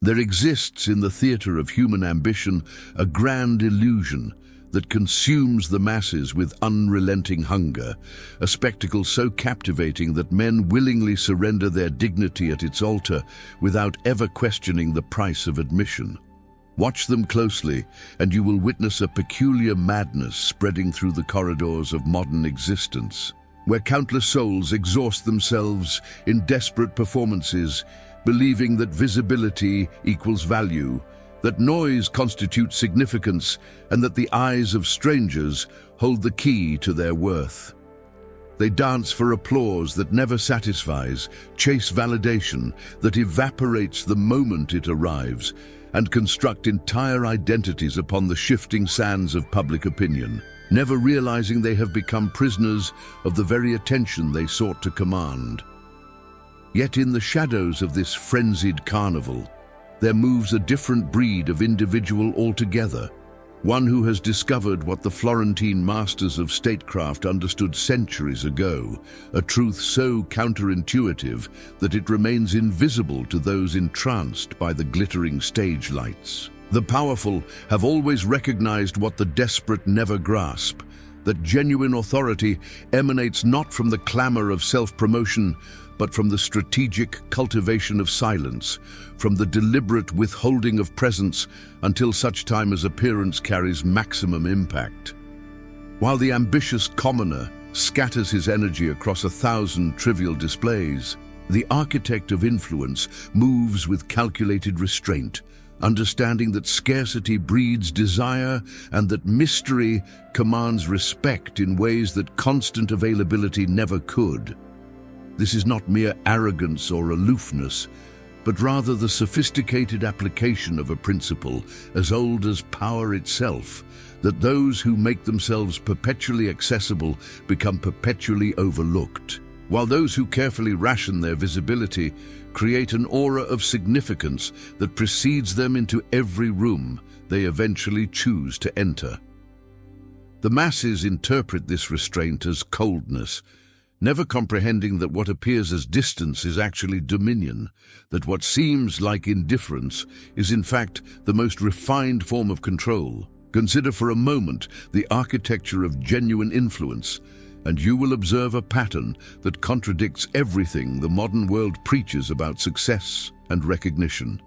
There exists in the theater of human ambition a grand illusion that consumes the masses with unrelenting hunger, a spectacle so captivating that men willingly surrender their dignity at its altar without ever questioning the price of admission. Watch them closely, and you will witness a peculiar madness spreading through the corridors of modern existence, where countless souls exhaust themselves in desperate performances, believing that visibility equals value, that noise constitutes significance, and that the eyes of strangers hold the key to their worth. They dance for applause that never satisfies, chase validation that evaporates the moment it arrives, and construct entire identities upon the shifting sands of public opinion, never realizing they have become prisoners of the very attention they sought to command. Yet in the shadows of this frenzied carnival, there moves a different breed of individual altogether, one who has discovered what the Florentine masters of statecraft understood centuries ago, a truth so counterintuitive that it remains invisible to those entranced by the glittering stage lights. The powerful have always recognized what the desperate never grasp, that genuine authority emanates not from the clamor of self-promotion, but from the strategic cultivation of silence, from the deliberate withholding of presence until such time as appearance carries maximum impact. While the ambitious commoner scatters his energy across 1,000 trivial displays, the architect of influence moves with calculated restraint, understanding that scarcity breeds desire and that mystery commands respect in ways that constant availability never could. This is not mere arrogance or aloofness, but rather the sophisticated application of a principle as old as power itself, that those who make themselves perpetually accessible become perpetually overlooked, while those who carefully ration their visibility create an aura of significance that precedes them into every room they eventually choose to enter. The masses interpret this restraint as coldness, never comprehending that what appears as distance is actually dominion, that what seems like indifference is in fact the most refined form of control. Consider for a moment the architecture of genuine influence, and you will observe a pattern that contradicts everything the modern world preaches about success and recognition.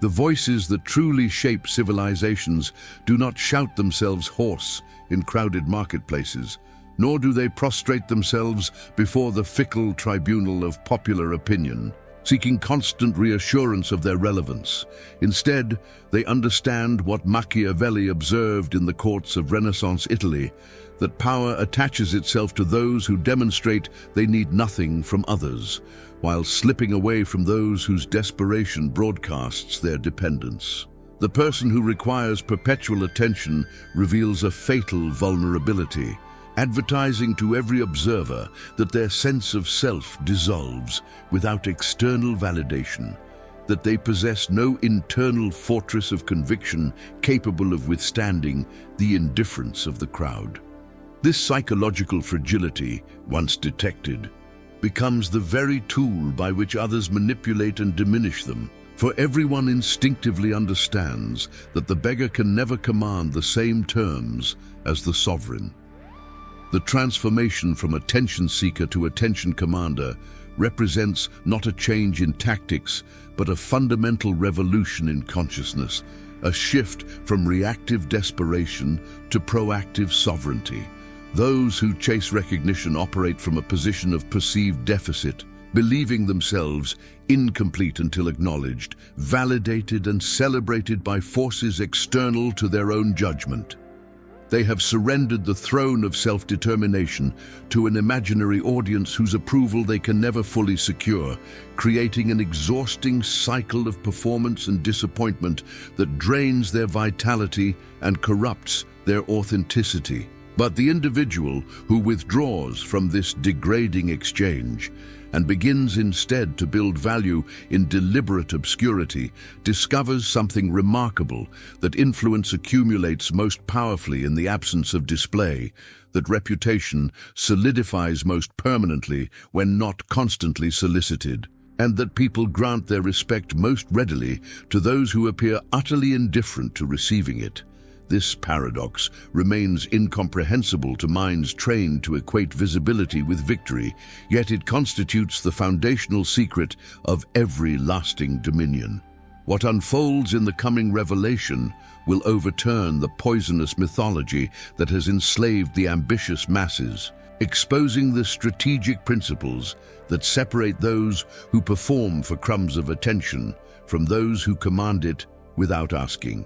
The voices that truly shape civilizations do not shout themselves hoarse in crowded marketplaces, nor do they prostrate themselves before the fickle tribunal of popular opinion, seeking constant reassurance of their relevance. Instead, they understand what Machiavelli observed in the courts of Renaissance Italy, that power attaches itself to those who demonstrate they need nothing from others, while slipping away from those whose desperation broadcasts their dependence. The person who requires perpetual attention reveals a fatal vulnerability, advertising to every observer that their sense of self dissolves without external validation, that they possess no internal fortress of conviction capable of withstanding the indifference of the crowd. This psychological fragility, once detected, becomes the very tool by which others manipulate and diminish them, for everyone instinctively understands that the beggar can never command the same terms as the sovereign. The transformation from attention seeker to attention commander represents not a change in tactics, but a fundamental revolution in consciousness, a shift from reactive desperation to proactive sovereignty. Those who chase recognition operate from a position of perceived deficit, believing themselves incomplete until acknowledged, validated and celebrated by forces external to their own judgment. They have surrendered the throne of self-determination to an imaginary audience whose approval they can never fully secure, creating an exhausting cycle of performance and disappointment that drains their vitality and corrupts their authenticity. But the individual who withdraws from this degrading exchange and begins instead to build value in deliberate obscurity discovers something remarkable, that influence accumulates most powerfully in the absence of display, that reputation solidifies most permanently when not constantly solicited. and that people grant their respect most readily to those who appear utterly indifferent to receiving it. This paradox remains incomprehensible to minds trained to equate visibility with victory, yet it constitutes the foundational secret of every lasting dominion. What unfolds in the coming revelation will overturn the poisonous mythology that has enslaved the ambitious masses, exposing the strategic principles that separate those who perform for crumbs of attention from those who command it without asking.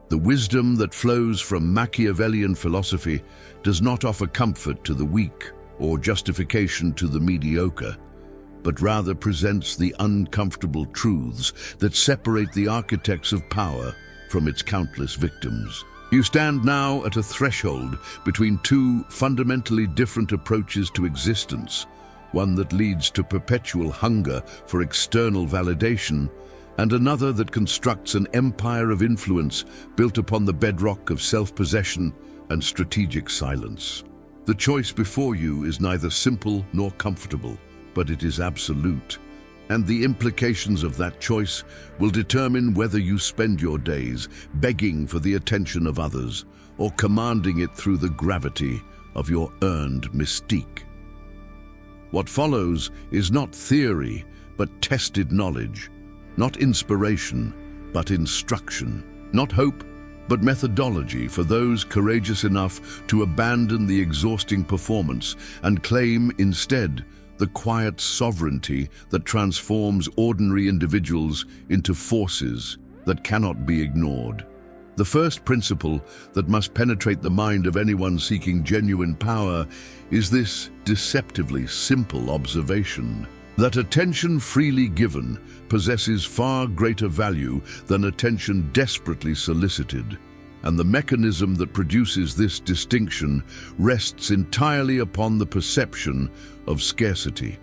The wisdom that flows from Machiavellian philosophy does not offer comfort to the weak or justification to the mediocre, but rather presents the uncomfortable truths that separate the architects of power from its countless victims. You stand now at a threshold between two fundamentally different approaches to existence, one that leads to perpetual hunger for external validation, and another that constructs an empire of influence built upon the bedrock of self-possession and strategic silence. The choice before you is neither simple nor comfortable, but it is absolute, and the implications of that choice will determine whether you spend your days begging for the attention of others or commanding it through the gravity of your earned mystique. What follows is not theory, but tested knowledge, not inspiration, but instruction, not hope, but methodology for those courageous enough to abandon the exhausting performance and claim instead the quiet sovereignty that transforms ordinary individuals into forces that cannot be ignored. The first principle that must penetrate the mind of anyone seeking genuine power is this deceptively simple observation: that attention freely given possesses far greater value than attention desperately solicited, and the mechanism that produces this distinction rests entirely upon the perception of scarcity.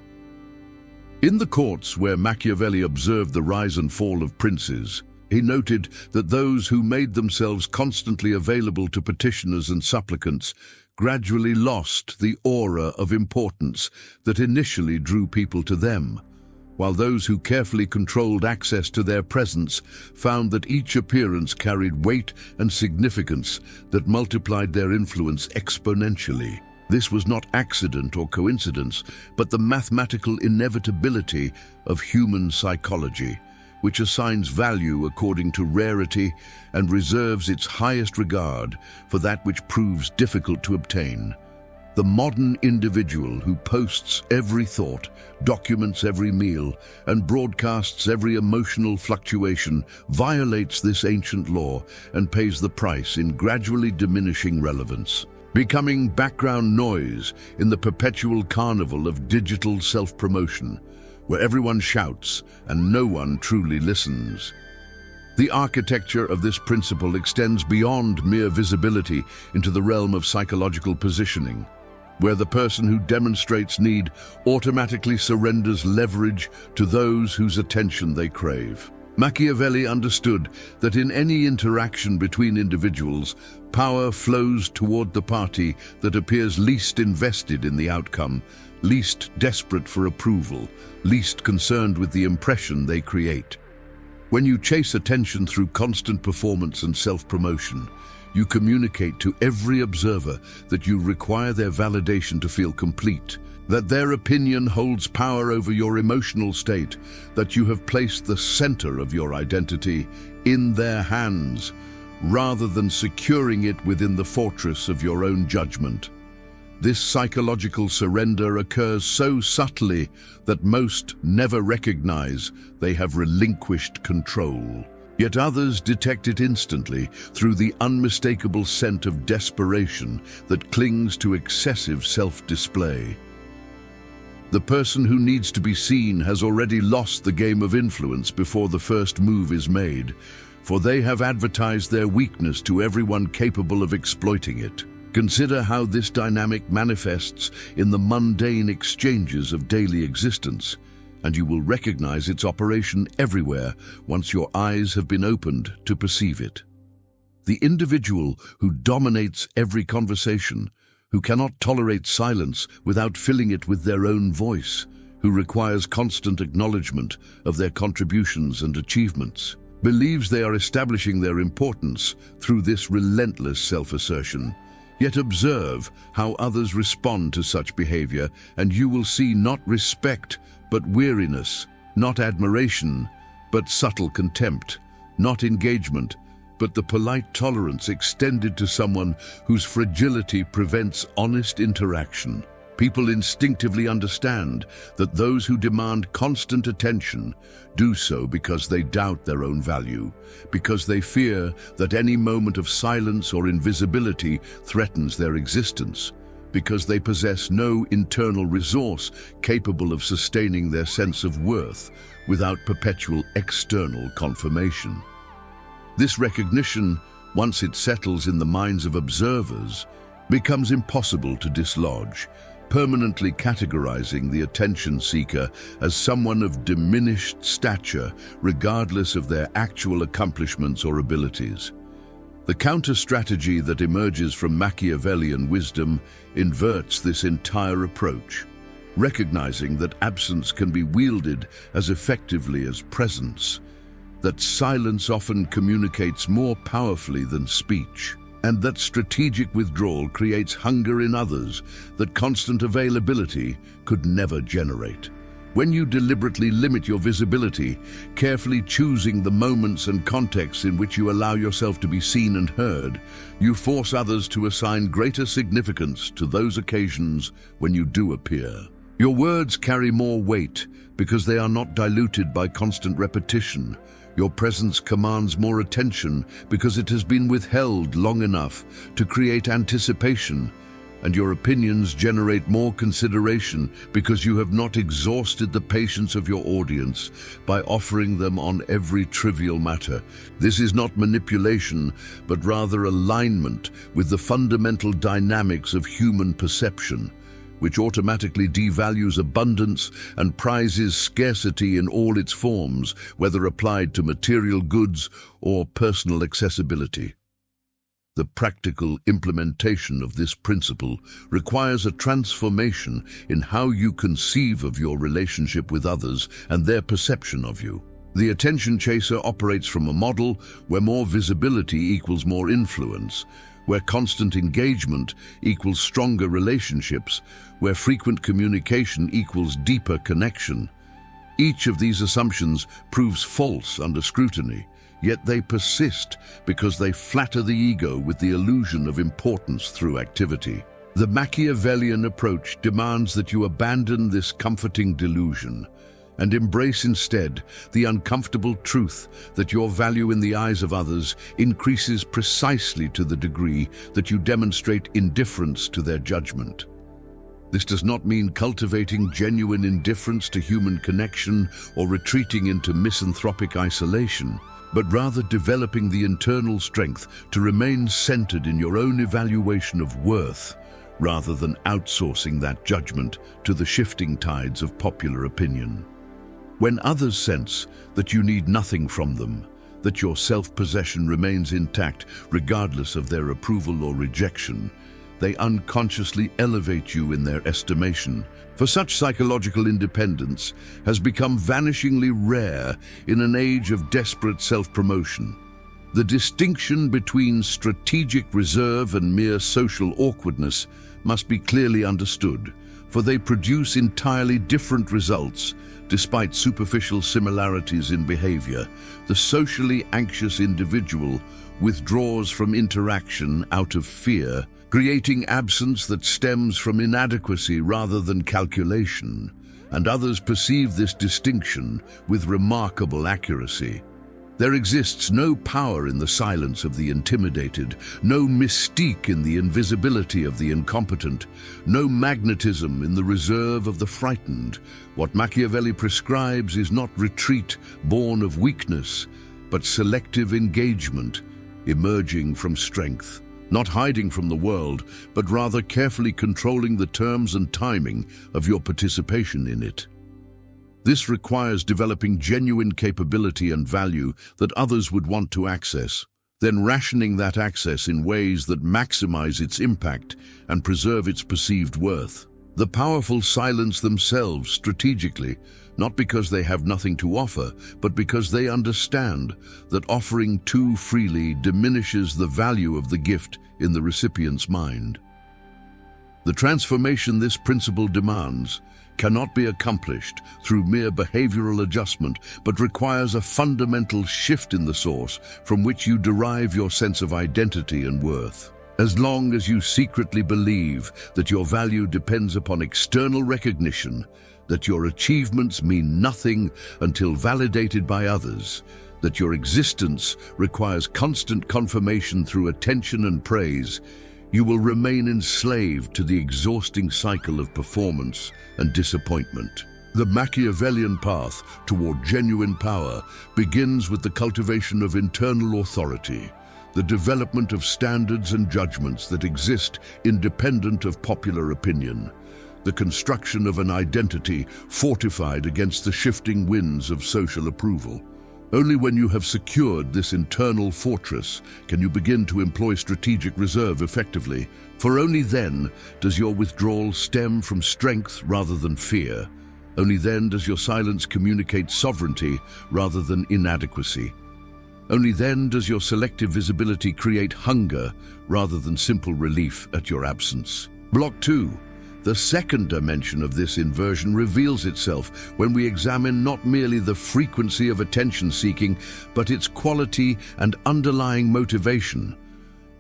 In the courts where Machiavelli observed the rise and fall of princes, he noted that those who made themselves constantly available to petitioners and supplicants gradually lost the aura of importance that initially drew people to them, while those who carefully controlled access to their presence found that each appearance carried weight and significance that multiplied their influence exponentially. This was not accident or coincidence, but the mathematical inevitability of human psychology, which assigns value according to rarity and reserves its highest regard for that which proves difficult to obtain. The modern individual who posts every thought, documents every meal, and broadcasts every emotional fluctuation violates this ancient law and pays the price in gradually diminishing relevance, becoming background noise in the perpetual carnival of digital self-promotion, where everyone shouts and no one truly listens. The architecture of this principle extends beyond mere visibility into the realm of psychological positioning, where the person who demonstrates need automatically surrenders leverage to those whose attention they crave. Machiavelli understood that in any interaction between individuals, power flows toward the party that appears least invested in the outcome, least desperate for approval, least concerned with the impression they create. When you chase attention through constant performance and self-promotion, you communicate to every observer that you require their validation to feel complete, that their opinion holds power over your emotional state, that you have placed the center of your identity in their hands, rather than securing it within the fortress of your own judgment. This psychological surrender occurs so subtly that most never recognize they have relinquished control. Yet others detect it instantly through the unmistakable scent of desperation that clings to excessive self-display. The person who needs to be seen has already lost the game of influence before the first move is made, for they have advertised their weakness to everyone capable of exploiting it. Consider how this dynamic manifests in the mundane exchanges of daily existence, and you will recognize its operation everywhere once your eyes have been opened to perceive it. The individual who dominates every conversation, who cannot tolerate silence without filling it with their own voice, who requires constant acknowledgement of their contributions and achievements, believes they are establishing their importance through this relentless self-assertion. Yet observe how others respond to such behavior, and you will see not respect, but weariness, not admiration, but subtle contempt, not engagement, but the polite tolerance extended to someone whose fragility prevents honest interaction. People instinctively understand that those who demand constant attention do so because they doubt their own value, because they fear that any moment of silence or invisibility threatens their existence, because they possess no internal resource capable of sustaining their sense of worth without perpetual external confirmation. This recognition, once it settles in the minds of observers, becomes impossible to dislodge, permanently categorizing the attention seeker as someone of diminished stature, regardless of their actual accomplishments or abilities. The counter-strategy that emerges from Machiavellian wisdom inverts this entire approach, recognizing that absence can be wielded as effectively as presence, that silence often communicates more powerfully than speech, and that strategic withdrawal creates hunger in others that constant availability could never generate. When you deliberately limit your visibility, carefully choosing the moments and contexts in which you allow yourself to be seen and heard, you force others to assign greater significance to those occasions when you do appear. Your words carry more weight because they are not diluted by constant repetition. Your presence commands more attention because it has been withheld long enough to create anticipation, and your opinions generate more consideration because you have not exhausted the patience of your audience by offering them on every trivial matter. This is not manipulation, but rather alignment with the fundamental dynamics of human perception, which automatically devalues abundance and prizes scarcity in all its forms, whether applied to material goods or personal accessibility. The practical implementation of this principle requires a transformation in how you conceive of your relationship with others and their perception of you. The attention chaser operates from a model where more visibility equals more influence, where constant engagement equals stronger relationships, where frequent communication equals deeper connection. Each of these assumptions proves false under scrutiny, yet they persist because they flatter the ego with the illusion of importance through activity. The Machiavellian approach demands that you abandon this comforting delusion and embrace instead the uncomfortable truth that your value in the eyes of others increases precisely to the degree that you demonstrate indifference to their judgment. This does not mean cultivating genuine indifference to human connection or retreating into misanthropic isolation, but rather developing the internal strength to remain centered in your own evaluation of worth, rather than outsourcing that judgment to the shifting tides of popular opinion. When others sense that you need nothing from them, that your self-possession remains intact regardless of their approval or rejection, they unconsciously elevate you in their estimation. For such psychological independence has become vanishingly rare in an age of desperate self-promotion. The distinction between strategic reserve and mere social awkwardness must be clearly understood, for they produce entirely different results despite superficial similarities in behavior. The socially anxious individual withdraws from interaction out of fear, creating absence that stems from inadequacy rather than calculation, and others perceive this distinction with remarkable accuracy. There exists no power in the silence of the intimidated, no mystique in the invisibility of the incompetent, no magnetism in the reserve of the frightened. What Machiavelli prescribes is not retreat born of weakness, but selective engagement emerging from strength. Not hiding from the world, but rather carefully controlling the terms and timing of your participation in it. This requires developing genuine capability and value that others would want to access, then rationing that access in ways that maximize its impact and preserve its perceived worth. The powerful silence themselves strategically, not because they have nothing to offer, but because they understand that offering too freely diminishes the value of the gift in the recipient's mind. The transformation this principle demands cannot be accomplished through mere behavioral adjustment, but requires a fundamental shift in the source from which you derive your sense of identity and worth. As long as you secretly believe that your value depends upon external recognition, that your achievements mean nothing until validated by others, that your existence requires constant confirmation through attention and praise, you will remain enslaved to the exhausting cycle of performance and disappointment. The Machiavellian path toward genuine power begins with the cultivation of internal authority, the development of standards and judgments that exist independent of popular opinion, the construction of an identity fortified against the shifting winds of social approval. Only when you have secured this internal fortress can you begin to employ strategic reserve effectively, for only then does your withdrawal stem from strength rather than fear. Only then does your silence communicate sovereignty rather than inadequacy. Only then does your selective visibility create hunger rather than simple relief at your absence. Block 2. The second dimension of this inversion reveals itself when we examine not merely the frequency of attention-seeking, but its quality and underlying motivation.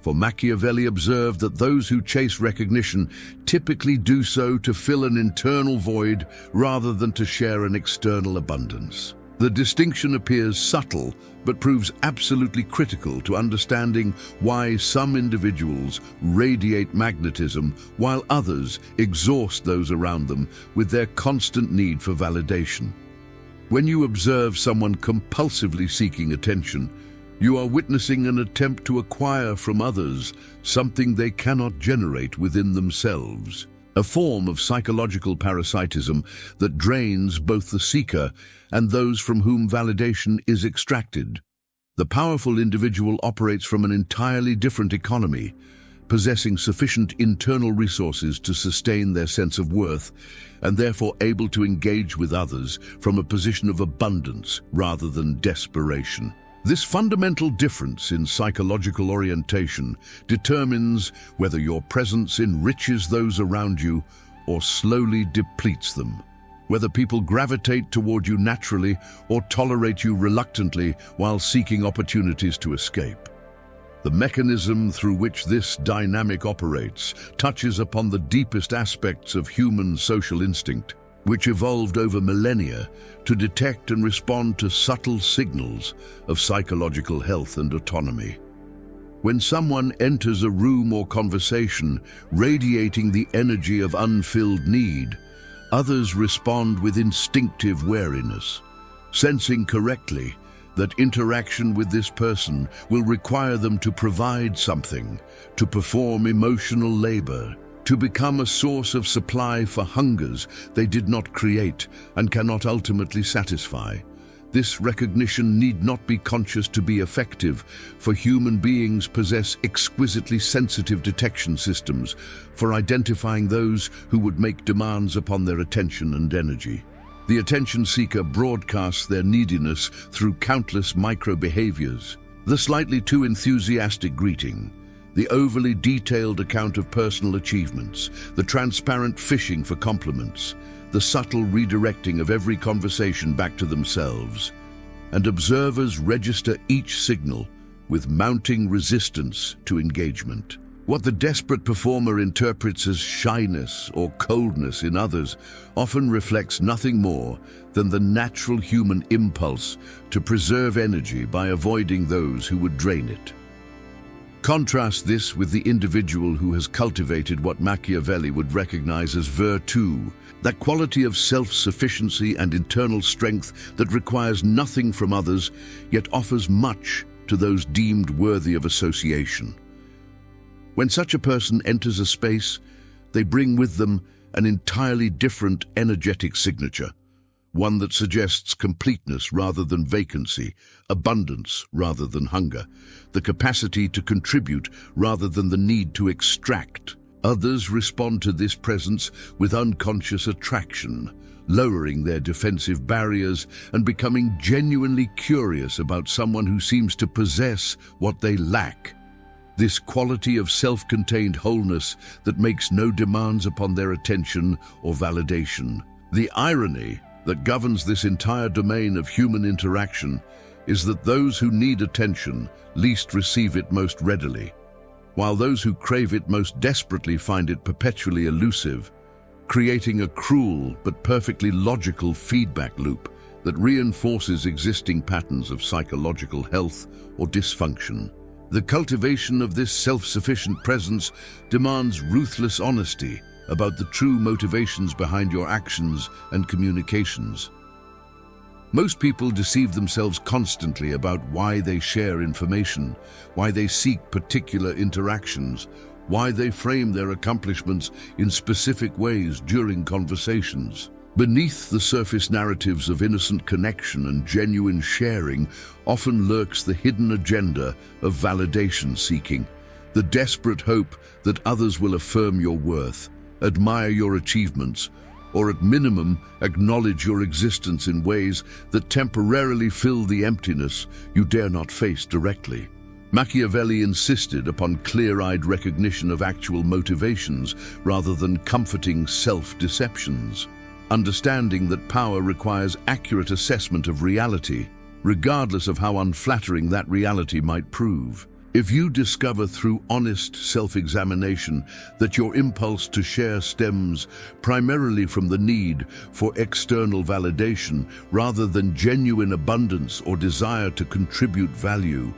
For Machiavelli observed that those who chase recognition typically do so to fill an internal void rather than to share an external abundance. The distinction appears subtle, but proves absolutely critical to understanding why some individuals radiate magnetism while others exhaust those around them with their constant need for validation. When you observe someone compulsively seeking attention, you are witnessing an attempt to acquire from others something they cannot generate within themselves. A form of psychological parasitism that drains both the seeker and those from whom validation is extracted. The powerful individual operates from an entirely different economy, possessing sufficient internal resources to sustain their sense of worth, and therefore able to engage with others from a position of abundance rather than desperation. This fundamental difference in psychological orientation determines whether your presence enriches those around you or slowly depletes them, whether people gravitate toward you naturally or tolerate you reluctantly while seeking opportunities to escape. The mechanism through which this dynamic operates touches upon the deepest aspects of human social instinct, which evolved over millennia to detect and respond to subtle signals of psychological health and autonomy. When someone enters a room or conversation radiating the energy of unfilled need, others respond with instinctive wariness, sensing correctly that interaction with this person will require them to provide something, to perform emotional labor, to become a source of supply for hungers they did not create and cannot ultimately satisfy. This recognition need not be conscious to be effective, for human beings possess exquisitely sensitive detection systems for identifying those who would make demands upon their attention and energy. The attention seeker broadcasts their neediness through countless micro-behaviors. The slightly too enthusiastic greeting, the overly detailed account of personal achievements, the transparent fishing for compliments, the subtle redirecting of every conversation back to themselves. And observers register each signal with mounting resistance to engagement. What the desperate performer interprets as shyness or coldness in others often reflects nothing more than the natural human impulse to preserve energy by avoiding those who would drain it. Contrast this with the individual who has cultivated what Machiavelli would recognize as virtù, that quality of self-sufficiency and internal strength that requires nothing from others, yet offers much to those deemed worthy of association. When such a person enters a space, they bring with them an entirely different energetic signature, one that suggests completeness rather than vacancy, abundance rather than hunger, the capacity to contribute rather than the need to extract, Others respond to this presence with unconscious attraction, lowering their defensive barriers and becoming genuinely curious about someone who seems to possess what they lack. This quality of self-contained wholeness that makes no demands upon their attention or validation. The irony that governs this entire domain of human interaction is that those who need attention least receive it most readily, while those who crave it most desperately find it perpetually elusive, creating a cruel but perfectly logical feedback loop that reinforces existing patterns of psychological health or dysfunction. The cultivation of this self-sufficient presence demands ruthless honesty about the true motivations behind your actions and communications. Most people deceive themselves constantly about why they share information, why they seek particular interactions, why they frame their accomplishments in specific ways during conversations. Beneath the surface narratives of innocent connection and genuine sharing often lurks the hidden agenda of validation seeking, the desperate hope that others will affirm your worth, admire your achievements, or at minimum acknowledge your existence in ways that temporarily fill the emptiness you dare not face directly. Machiavelli insisted upon clear-eyed recognition of actual motivations rather than comforting self-deceptions, understanding that power requires accurate assessment of reality, regardless of how unflattering that reality might prove. If you discover through honest self-examination that your impulse to share stems primarily from the need for external validation rather than genuine abundance or desire to contribute value,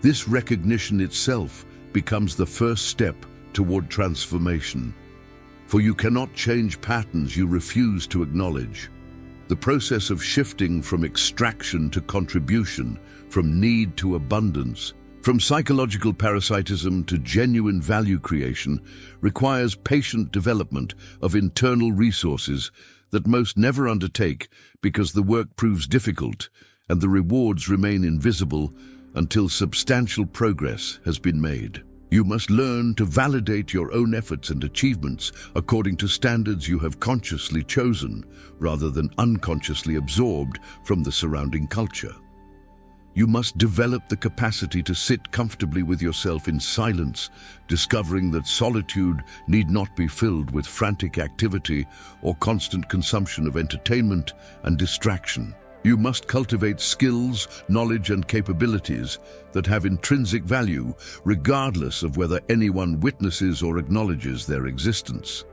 this recognition itself becomes the first step toward transformation. For you cannot change patterns you refuse to acknowledge. The process of shifting from extraction to contribution, from need to abundance, from psychological parasitism to genuine value creation requires patient development of internal resources that most never undertake because the work proves difficult and the rewards remain invisible until substantial progress has been made. You must learn to validate your own efforts and achievements according to standards you have consciously chosen, rather than unconsciously absorbed from the surrounding culture. You must develop the capacity to sit comfortably with yourself in silence, discovering that solitude need not be filled with frantic activity or constant consumption of entertainment and distraction. You must cultivate skills, knowledge, and capabilities that have intrinsic value, regardless of whether anyone witnesses or acknowledges their existence.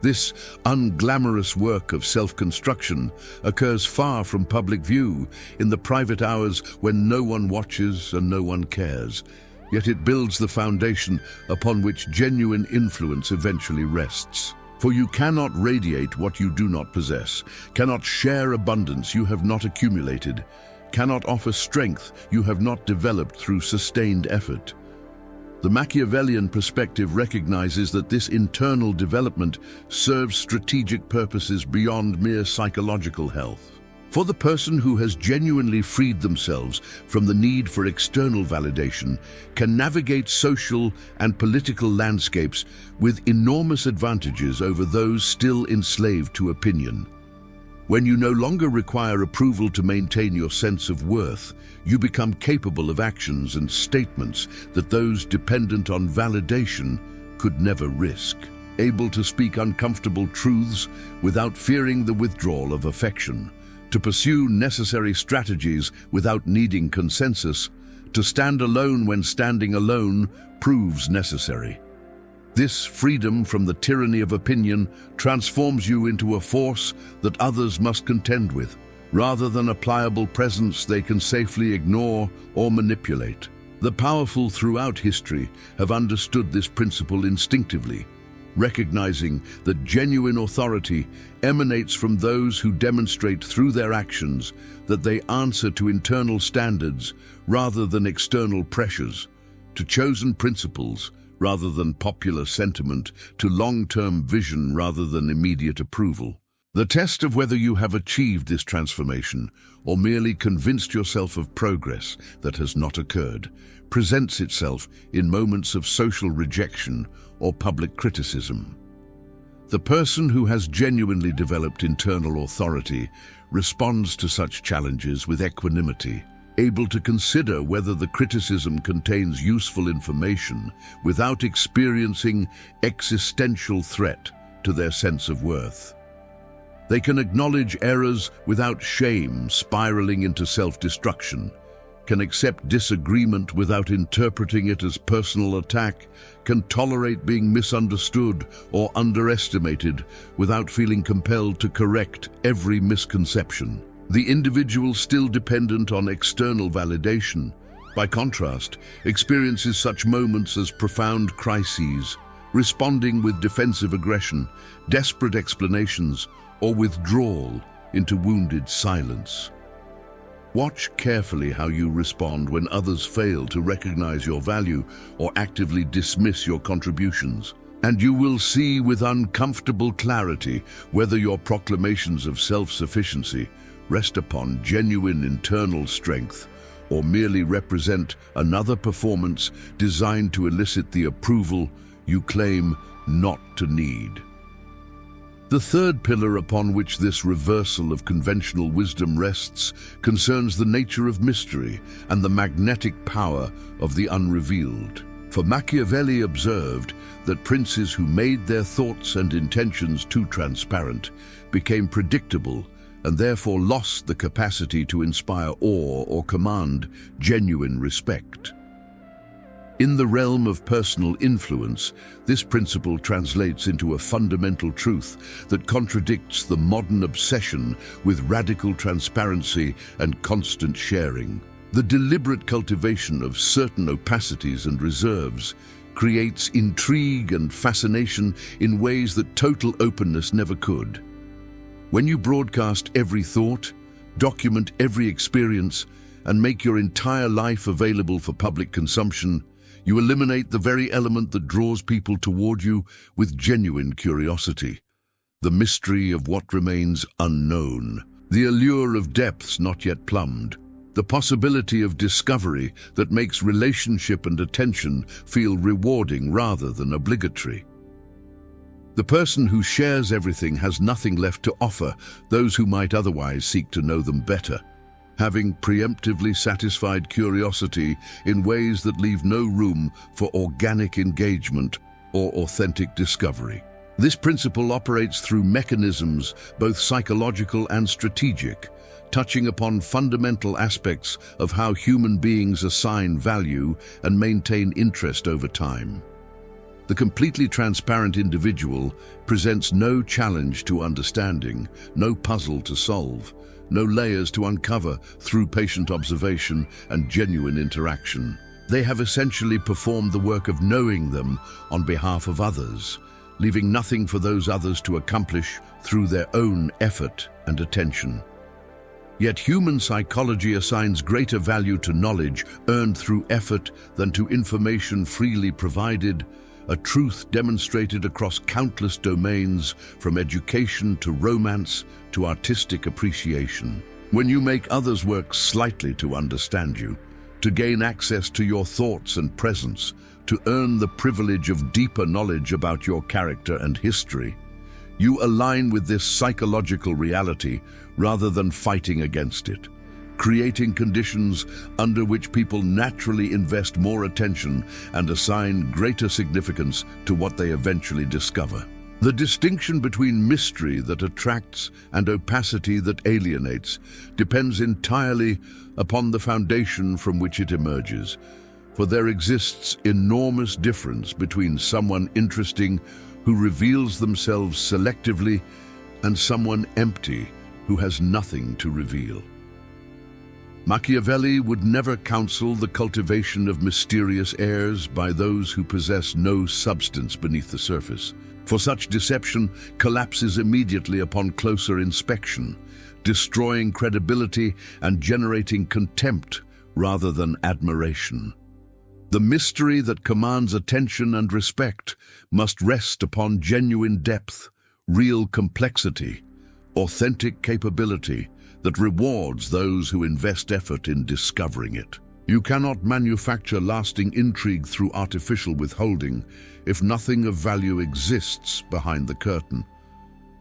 This unglamorous work of self-construction occurs far from public view, in the private hours when no one watches and no one cares, yet it builds the foundation upon which genuine influence eventually rests. For you cannot radiate what you do not possess, cannot share abundance you have not accumulated, cannot offer strength you have not developed through sustained effort. The Machiavellian perspective recognizes that this internal development serves strategic purposes beyond mere psychological health. For the person who has genuinely freed themselves from the need for external validation can navigate social and political landscapes with enormous advantages over those still enslaved to opinion. When you no longer require approval to maintain your sense of worth, you become capable of actions and statements that those dependent on validation could never risk. Able to speak uncomfortable truths without fearing the withdrawal of affection, to pursue necessary strategies without needing consensus, to stand alone when standing alone proves necessary. This freedom from the tyranny of opinion transforms you into a force that others must contend with, rather than a pliable presence they can safely ignore or manipulate. The powerful throughout history have understood this principle instinctively, recognizing that genuine authority emanates from those who demonstrate through their actions that they answer to internal standards rather than external pressures, to chosen principles rather than popular sentiment, to long-term vision rather than immediate approval. The test of whether you have achieved this transformation or merely convinced yourself of progress that has not occurred presents itself in moments of social rejection or public criticism. The person who has genuinely developed internal authority responds to such challenges with equanimity, able to consider whether the criticism contains useful information without experiencing existential threat to their sense of worth. They can acknowledge errors without shame spiraling into self-destruction, can accept disagreement without interpreting it as personal attack, can tolerate being misunderstood or underestimated without feeling compelled to correct every misconception. The individual, still dependent on external validation, by contrast, experiences such moments as profound crises, responding with defensive aggression, desperate explanations, or withdrawal into wounded silence. Watch carefully how you respond when others fail to recognize your value or actively dismiss your contributions, and you will see with uncomfortable clarity whether your proclamations of self-sufficiency rest upon genuine internal strength or merely represent another performance designed to elicit the approval you claim not to need. The third pillar upon which this reversal of conventional wisdom rests concerns the nature of mystery and the magnetic power of the unrevealed. For Machiavelli observed that princes who made their thoughts and intentions too transparent became predictable and therefore lost the capacity to inspire awe or command genuine respect. In the realm of personal influence, this principle translates into a fundamental truth that contradicts the modern obsession with radical transparency and constant sharing. The deliberate cultivation of certain opacities and reserves creates intrigue and fascination in ways that total openness never could. When you broadcast every thought, document every experience, and make your entire life available for public consumption, you eliminate the very element that draws people toward you with genuine curiosity, the mystery of what remains unknown, the allure of depths not yet plumbed, the possibility of discovery that makes relationship and attention feel rewarding rather than obligatory. The person who shares everything has nothing left to offer those who might otherwise seek to know them better, having preemptively satisfied curiosity in ways that leave no room for organic engagement or authentic discovery. This principle operates through mechanisms both psychological and strategic, touching upon fundamental aspects of how human beings assign value and maintain interest over time. The completely transparent individual presents no challenge to understanding, no puzzle to solve, no layers to uncover through patient observation and genuine interaction. They have essentially performed the work of knowing them on behalf of others, leaving nothing for those others to accomplish through their own effort and attention. Yet human psychology assigns greater value to knowledge earned through effort than to information freely provided, a truth demonstrated across countless domains, from education to romance to artistic appreciation. When you make others work slightly to understand you, to gain access to your thoughts and presence, to earn the privilege of deeper knowledge about your character and history, you align with this psychological reality rather than fighting against it, creating conditions under which people naturally invest more attention and assign greater significance to what they eventually discover. The distinction between mystery that attracts and opacity that alienates depends entirely upon the foundation from which it emerges, for there exists enormous difference between someone interesting who reveals themselves selectively and someone empty who has nothing to reveal. Machiavelli would never counsel the cultivation of mysterious airs by those who possess no substance beneath the surface, for such deception collapses immediately upon closer inspection, destroying credibility and generating contempt rather than admiration. The mystery that commands attention and respect must rest upon genuine depth, real complexity, authentic capability that rewards those who invest effort in discovering it. You cannot manufacture lasting intrigue through artificial withholding if nothing of value exists behind the curtain,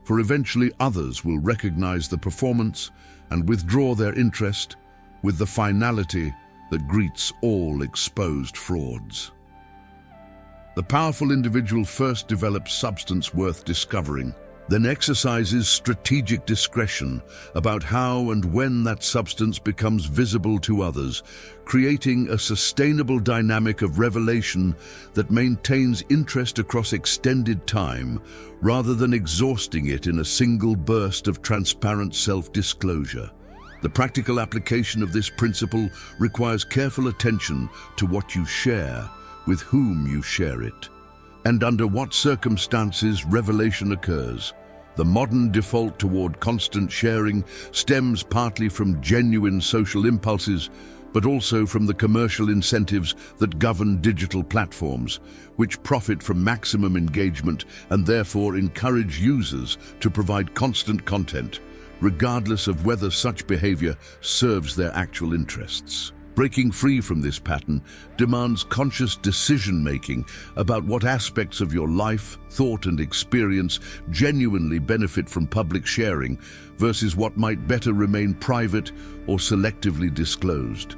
for eventually others will recognize the performance and withdraw their interest with the finality that greets all exposed frauds. The powerful individual first develops substance worth discovering, then exercises strategic discretion about how and when that substance becomes visible to others, creating a sustainable dynamic of revelation that maintains interest across extended time rather than exhausting it in a single burst of transparent self-disclosure. The practical application of this principle requires careful attention to what you share, with whom you share it, and under what circumstances revelation occurs. The modern default toward constant sharing stems partly from genuine social impulses, but also from the commercial incentives that govern digital platforms, which profit from maximum engagement and therefore encourage users to provide constant content, regardless of whether such behavior serves their actual interests. Breaking free from this pattern demands conscious decision-making about what aspects of your life, thought, and experience genuinely benefit from public sharing versus what might better remain private or selectively disclosed.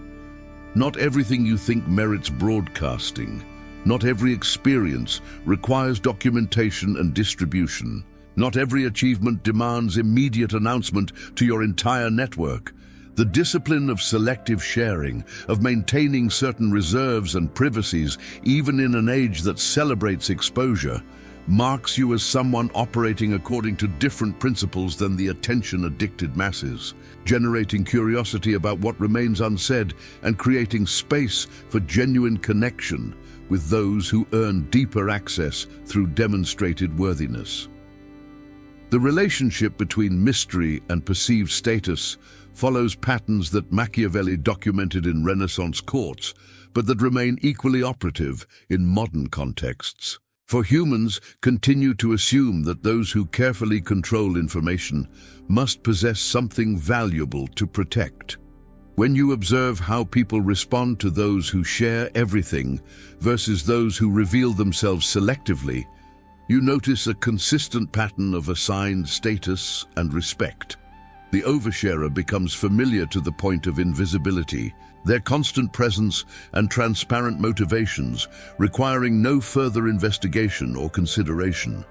Not everything you think merits broadcasting. Not every experience requires documentation and distribution. Not every achievement demands immediate announcement to your entire network. The discipline of selective sharing, of maintaining certain reserves and privacies, even in an age that celebrates exposure, marks you as someone operating according to different principles than the attention-addicted masses, generating curiosity about what remains unsaid and creating space for genuine connection with those who earn deeper access through demonstrated worthiness. The relationship between mystery and perceived status follows patterns that Machiavelli documented in Renaissance courts, but that remain equally operative in modern contexts. For humans continue to assume that those who carefully control information must possess something valuable to protect. When you observe how people respond to those who share everything versus those who reveal themselves selectively, you notice a consistent pattern of assigned status and respect. The oversharer becomes familiar to the point of invisibility, their constant presence and transparent motivations requiring no further investigation or consideration.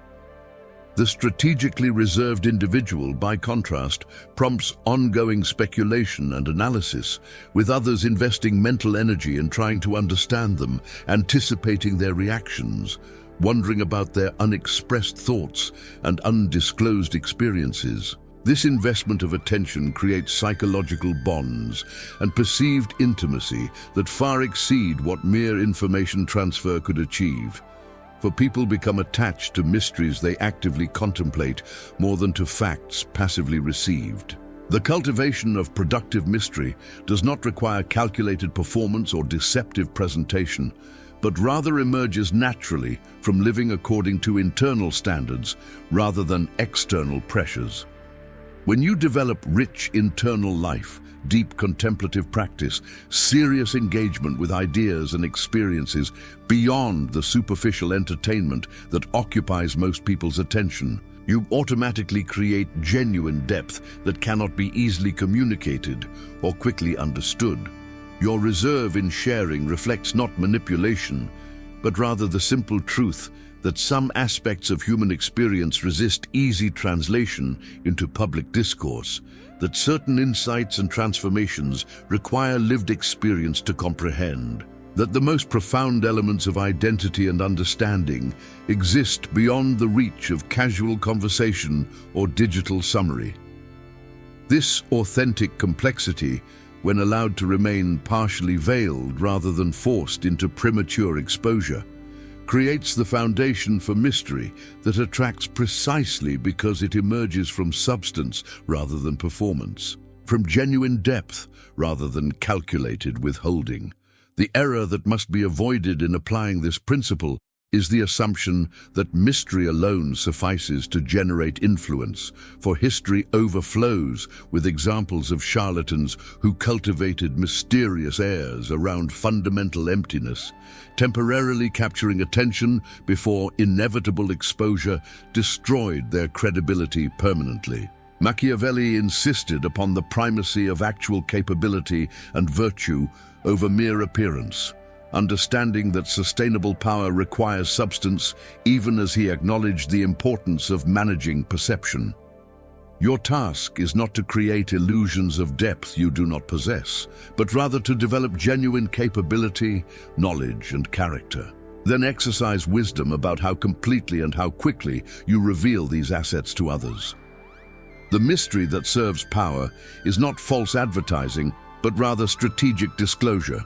The strategically reserved individual, by contrast, prompts ongoing speculation and analysis, with others investing mental energy in trying to understand them, anticipating their reactions, wondering about their unexpressed thoughts and undisclosed experiences. This investment of attention creates psychological bonds and perceived intimacy that far exceed what mere information transfer could achieve. For people become attached to mysteries they actively contemplate more than to facts passively received. The cultivation of productive mystery does not require calculated performance or deceptive presentation, but rather emerges naturally from living according to internal standards rather than external pressures. When you develop rich internal life, deep contemplative practice, serious engagement with ideas and experiences beyond the superficial entertainment that occupies most people's attention, you automatically create genuine depth that cannot be easily communicated or quickly understood. Your reserve in sharing reflects not manipulation, but rather the simple truth that some aspects of human experience resist easy translation into public discourse, that certain insights and transformations require lived experience to comprehend, that the most profound elements of identity and understanding exist beyond the reach of casual conversation or digital summary. This authentic complexity, when allowed to remain partially veiled rather than forced into premature exposure, creates the foundation for mystery that attracts precisely because it emerges from substance rather than performance, from genuine depth rather than calculated withholding. The error that must be avoided in applying this principle is the assumption that mystery alone suffices to generate influence, for history overflows with examples of charlatans who cultivated mysterious airs around fundamental emptiness, temporarily capturing attention before inevitable exposure destroyed their credibility permanently. Machiavelli insisted upon the primacy of actual capability and virtue over mere appearance, understanding that sustainable power requires substance, even as he acknowledged the importance of managing perception. Your task is not to create illusions of depth you do not possess, but rather to develop genuine capability, knowledge, and character. Then exercise wisdom about how completely and how quickly you reveal these assets to others. The mystery that serves power is not false advertising, but rather strategic disclosure.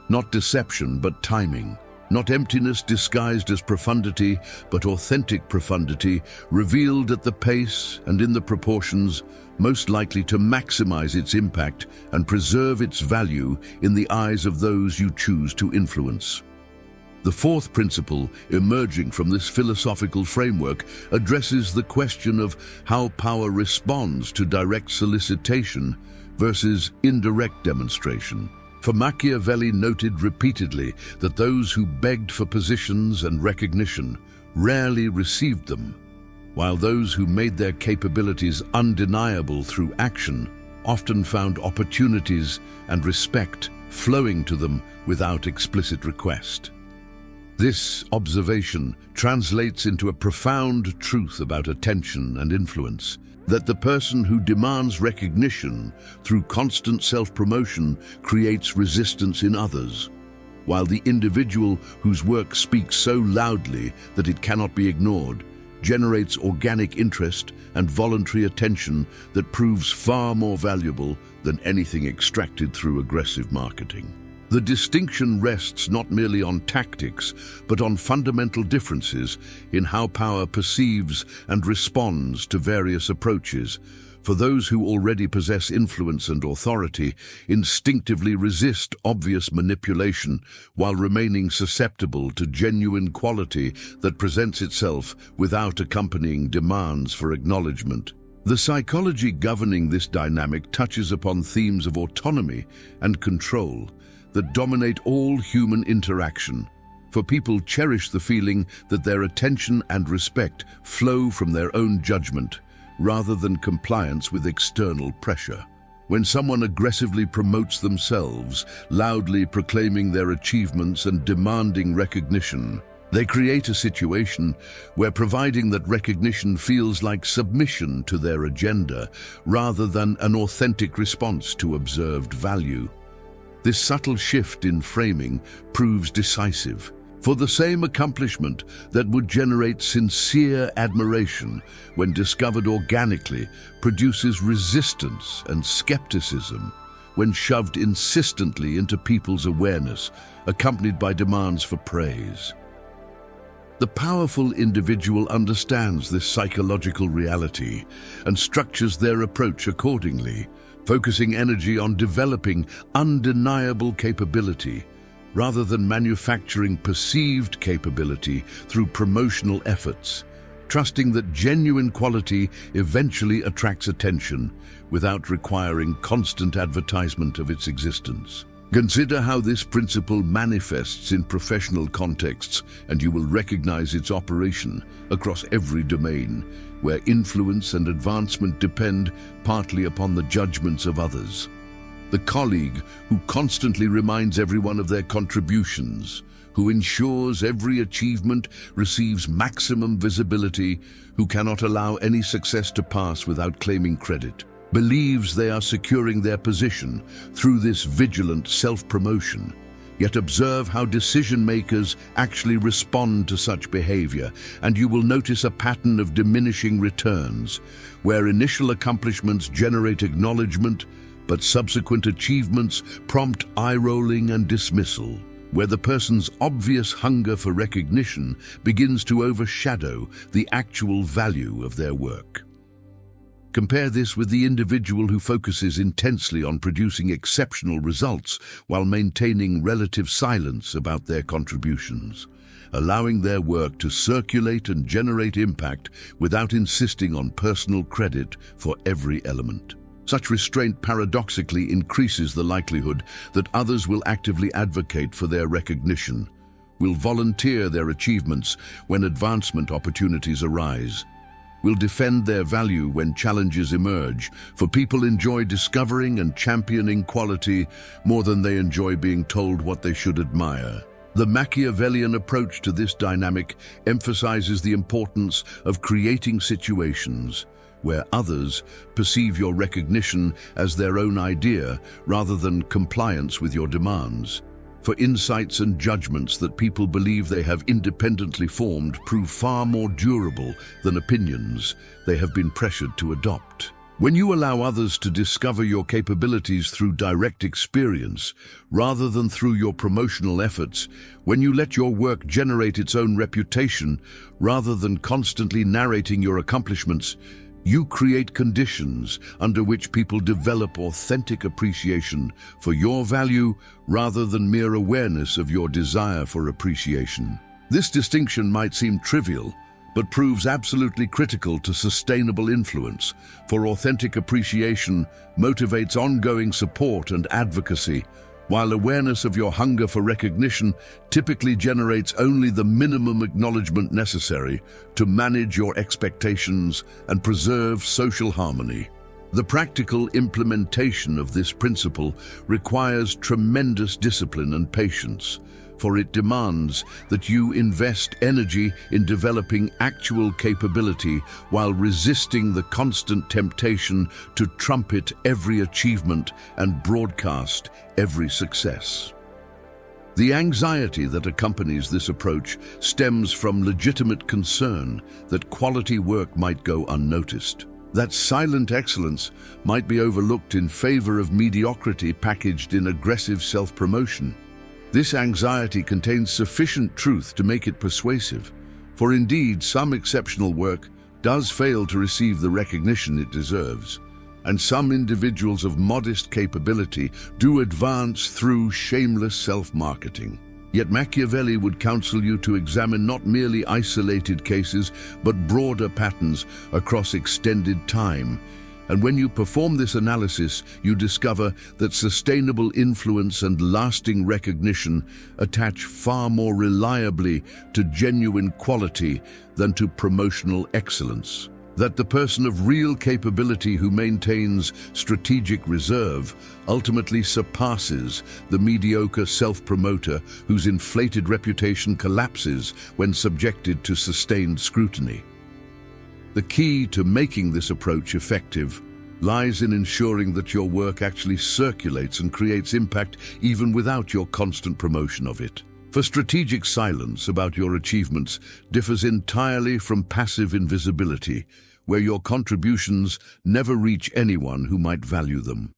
Not deception, but timing. Not emptiness disguised as profundity, but authentic profundity, revealed at the pace and in the proportions most likely to maximize its impact and preserve its value in the eyes of those you choose to influence. The fourth principle emerging from this philosophical framework addresses the question of how power responds to direct solicitation versus indirect demonstration. For Machiavelli noted repeatedly that those who begged for positions and recognition rarely received them, while those who made their capabilities undeniable through action often found opportunities and respect flowing to them without explicit request. This observation translates into a profound truth about attention and influence, that the person who demands recognition through constant self-promotion creates resistance in others, while the individual whose work speaks so loudly that it cannot be ignored generates organic interest and voluntary attention that proves far more valuable than anything extracted through aggressive marketing. The distinction rests not merely on tactics, but on fundamental differences in how power perceives and responds to various approaches. For those who already possess influence and authority instinctively resist obvious manipulation while remaining susceptible to genuine quality that presents itself without accompanying demands for acknowledgement. The psychology governing this dynamic touches upon themes of autonomy and control that dominate all human interaction, for people cherish the feeling that their attention and respect flow from their own judgment rather than compliance with external pressure. When someone aggressively promotes themselves, loudly proclaiming their achievements and demanding recognition, they create a situation where providing that recognition feels like submission to their agenda rather than an authentic response to observed value. This subtle shift in framing proves decisive, for the same accomplishment that would generate sincere admiration when discovered organically produces resistance and skepticism when shoved insistently into people's awareness, accompanied by demands for praise. The powerful individual understands this psychological reality and structures their approach accordingly, focusing energy on developing undeniable capability rather than manufacturing perceived capability through promotional efforts, trusting that genuine quality eventually attracts attention without requiring constant advertisement of its existence. Consider how this principle manifests in professional contexts, and you will recognize its operation across every domain, where influence and advancement depend partly upon the judgments of others. The colleague who constantly reminds everyone of their contributions, who ensures every achievement receives maximum visibility, who cannot allow any success to pass without claiming credit, believes they are securing their position through this vigilant self-promotion. Yet observe how decision-makers actually respond to such behavior, and you will notice a pattern of diminishing returns, where initial accomplishments generate acknowledgement, but subsequent achievements prompt eye-rolling and dismissal, where the person's obvious hunger for recognition begins to overshadow the actual value of their work. Compare this with the individual who focuses intensely on producing exceptional results while maintaining relative silence about their contributions, allowing their work to circulate and generate impact without insisting on personal credit for every element. Such restraint paradoxically increases the likelihood that others will actively advocate for their recognition, will volunteer their achievements when advancement opportunities arise, will defend their value when challenges emerge, for people enjoy discovering and championing quality more than they enjoy being told what they should admire. The Machiavellian approach to this dynamic emphasizes the importance of creating situations where others perceive your recognition as their own idea rather than compliance with your demands. For insights and judgments that people believe they have independently formed prove far more durable than opinions they have been pressured to adopt. When you allow others to discover your capabilities through direct experience, rather than through your promotional efforts, when you let your work generate its own reputation, rather than constantly narrating your accomplishments, you create conditions under which people develop authentic appreciation for your value rather than mere awareness of your desire for appreciation. This distinction might seem trivial, but proves absolutely critical to sustainable influence, for authentic appreciation motivates ongoing support and advocacy, while awareness of your hunger for recognition typically generates only the minimum acknowledgement necessary to manage your expectations and preserve social harmony. The practical implementation of this principle requires tremendous discipline and patience, for it demands that you invest energy in developing actual capability while resisting the constant temptation to trumpet every achievement and broadcast every success. The anxiety that accompanies this approach stems from legitimate concern that quality work might go unnoticed, that silent excellence might be overlooked in favor of mediocrity packaged in aggressive self-promotion. This anxiety contains sufficient truth to make it persuasive, for indeed some exceptional work does fail to receive the recognition it deserves, and some individuals of modest capability do advance through shameless self-marketing. Yet Machiavelli would counsel you to examine not merely isolated cases, but broader patterns across extended time. And when you perform this analysis, you discover that sustainable influence and lasting recognition attach far more reliably to genuine quality than to promotional excellence. That the person of real capability who maintains strategic reserve ultimately surpasses the mediocre self-promoter whose inflated reputation collapses when subjected to sustained scrutiny. The key to making this approach effective lies in ensuring that your work actually circulates and creates impact even without your constant promotion of it. For strategic silence about your achievements differs entirely from passive invisibility, where your contributions never reach anyone who might value them.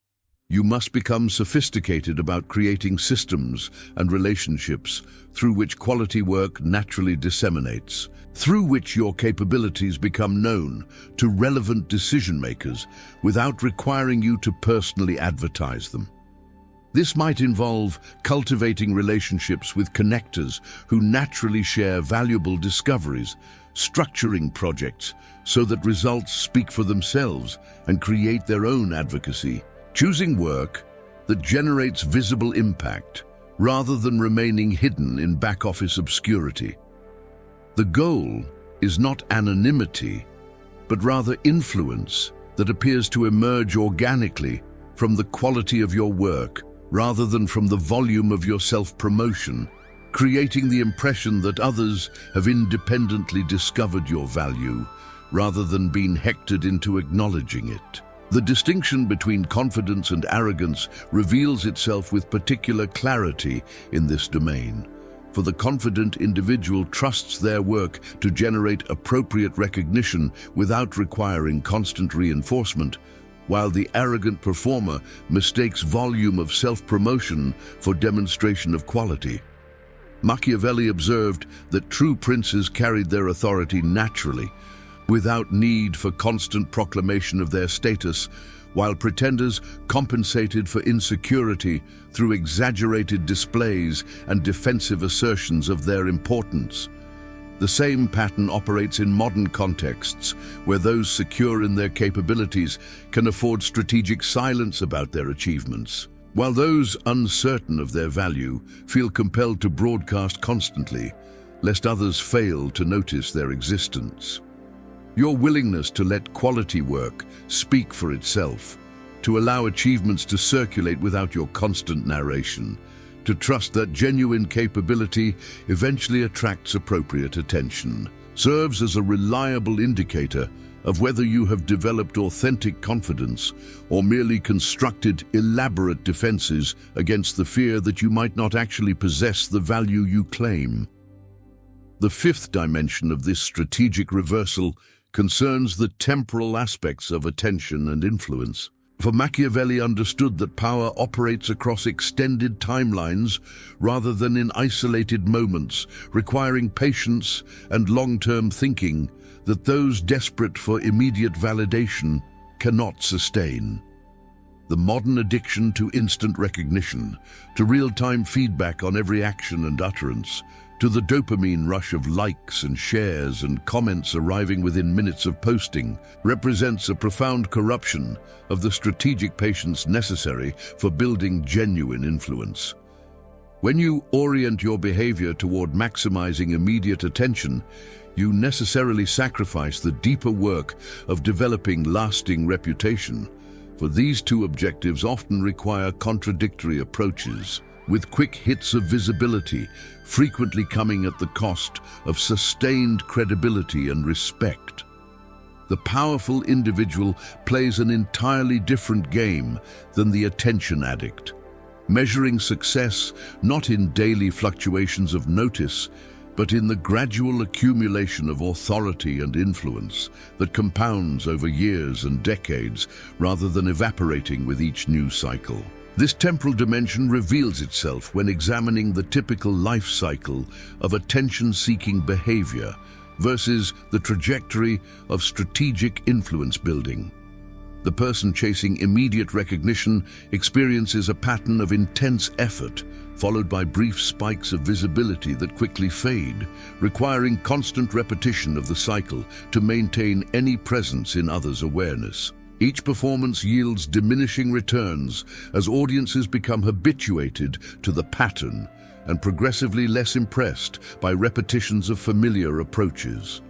You must become sophisticated about creating systems and relationships through which quality work naturally disseminates, through which your capabilities become known to relevant decision-makers without requiring you to personally advertise them. This might involve cultivating relationships with connectors who naturally share valuable discoveries, structuring projects so that results speak for themselves and create their own advocacy, choosing work that generates visible impact rather than remaining hidden in back-office obscurity. The goal is not anonymity, but rather influence that appears to emerge organically from the quality of your work rather than from the volume of your self-promotion, creating the impression that others have independently discovered your value rather than being hectored into acknowledging it. The distinction between confidence and arrogance reveals itself with particular clarity in this domain, for the confident individual trusts their work to generate appropriate recognition without requiring constant reinforcement, while the arrogant performer mistakes volume of self-promotion for demonstration of quality. Machiavelli observed that true princes carried their authority naturally, without need for constant proclamation of their status, while pretenders compensated for insecurity through exaggerated displays and defensive assertions of their importance. The same pattern operates in modern contexts, where those secure in their capabilities can afford strategic silence about their achievements, while those uncertain of their value feel compelled to broadcast constantly, lest others fail to notice their existence. Your willingness to let quality work speak for itself, to allow achievements to circulate without your constant narration, to trust that genuine capability eventually attracts appropriate attention, serves as a reliable indicator of whether you have developed authentic confidence or merely constructed elaborate defenses against the fear that you might not actually possess the value you claim. The fifth dimension of this strategic reversal concerns the temporal aspects of attention and influence. For Machiavelli understood that power operates across extended timelines rather than in isolated moments, requiring patience and long-term thinking that those desperate for immediate validation cannot sustain. The modern addiction to instant recognition, to real-time feedback on every action and utterance, to the dopamine rush of likes and shares and comments arriving within minutes of posting, represents a profound corruption of the strategic patience necessary for building genuine influence. When you orient your behavior toward maximizing immediate attention, you necessarily sacrifice the deeper work of developing lasting reputation, for these two objectives often require contradictory approaches, with quick hits of visibility frequently coming at the cost of sustained credibility and respect. The powerful individual plays an entirely different game than the attention addict, measuring success not in daily fluctuations of notice, but in the gradual accumulation of authority and influence that compounds over years and decades rather than evaporating with each new cycle. This temporal dimension reveals itself when examining the typical life cycle of attention-seeking behavior versus the trajectory of strategic influence building. The person chasing immediate recognition experiences a pattern of intense effort, followed by brief spikes of visibility that quickly fade, requiring constant repetition of the cycle to maintain any presence in others' awareness. Each performance yields diminishing returns as audiences become habituated to the pattern and progressively less impressed by repetitions of familiar approaches.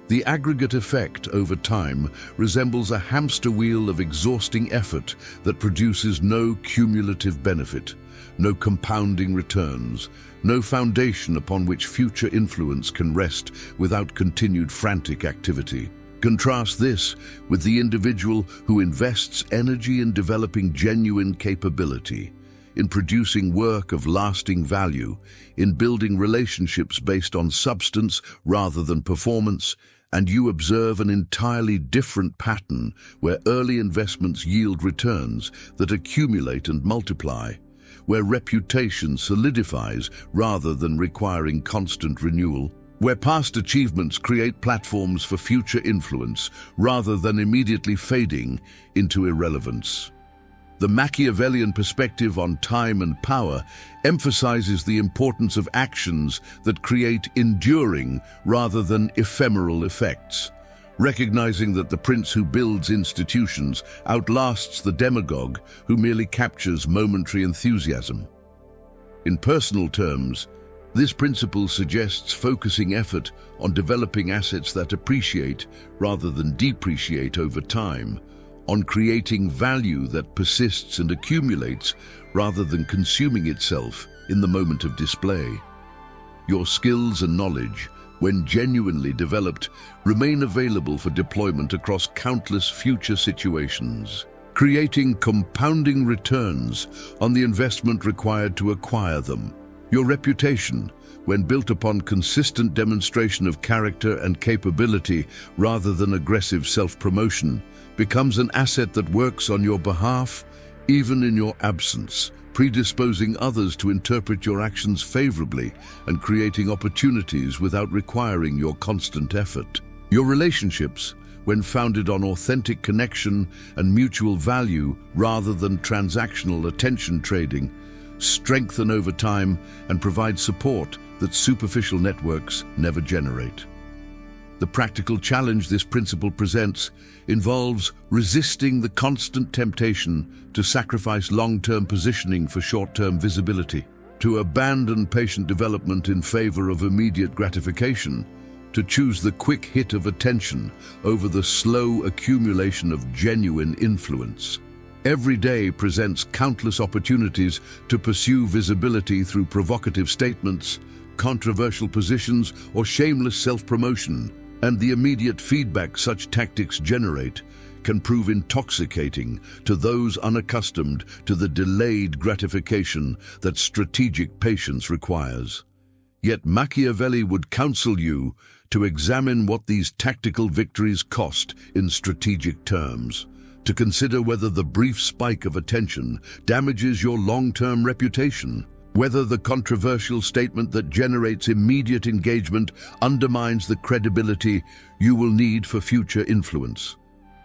The aggregate effect over time resembles a hamster wheel of exhausting effort that produces no cumulative benefit, no compounding returns, no foundation upon which future influence can rest without continued frantic activity. Contrast this with the individual who invests energy in developing genuine capability, in producing work of lasting value, in building relationships based on substance rather than performance, and you observe an entirely different pattern where early investments yield returns that accumulate and multiply, where reputation solidifies rather than requiring constant renewal, where past achievements create platforms for future influence rather than immediately fading into irrelevance. The Machiavellian perspective on time and power emphasizes the importance of actions that create enduring rather than ephemeral effects, recognizing that the prince who builds institutions outlasts the demagogue who merely captures momentary enthusiasm. In personal terms, this principle suggests focusing effort on developing assets that appreciate rather than depreciate over time, on creating value that persists and accumulates rather than consuming itself in the moment of display. Your skills and knowledge, when genuinely developed, remain available for deployment across countless future situations, creating compounding returns on the investment required to acquire them. Your reputation, when built upon consistent demonstration of character and capability rather than aggressive self-promotion, becomes an asset that works on your behalf, even in your absence, predisposing others to interpret your actions favorably and creating opportunities without requiring your constant effort. Your relationships, when founded on authentic connection and mutual value rather than transactional attention trading, strengthen over time and provide support that superficial networks never generate. The practical challenge this principle presents involves resisting the constant temptation to sacrifice long-term positioning for short-term visibility, to abandon patient development in favor of immediate gratification, to choose the quick hit of attention over the slow accumulation of genuine influence. Every day presents countless opportunities to pursue visibility through provocative statements, controversial positions, or shameless self-promotion, and the immediate feedback such tactics generate can prove intoxicating to those unaccustomed to the delayed gratification that strategic patience requires. Yet Machiavelli would counsel you to examine what these tactical victories cost in strategic terms, to consider whether the brief spike of attention damages your long-term reputation, whether the controversial statement that generates immediate engagement undermines the credibility you will need for future influence,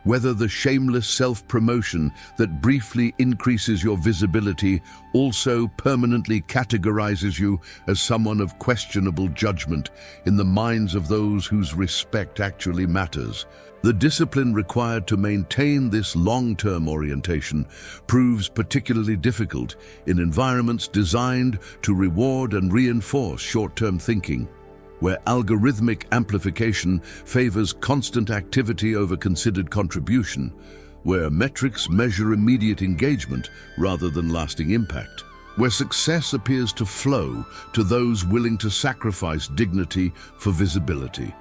whether the shameless self-promotion that briefly increases your visibility also permanently categorizes you as someone of questionable judgment in the minds of those whose respect actually matters. The discipline required to maintain this long-term orientation proves particularly difficult in environments designed to reward and reinforce short-term thinking, where algorithmic amplification favors constant activity over considered contribution, where metrics measure immediate engagement rather than lasting impact, where success appears to flow to those willing to sacrifice dignity for visibility.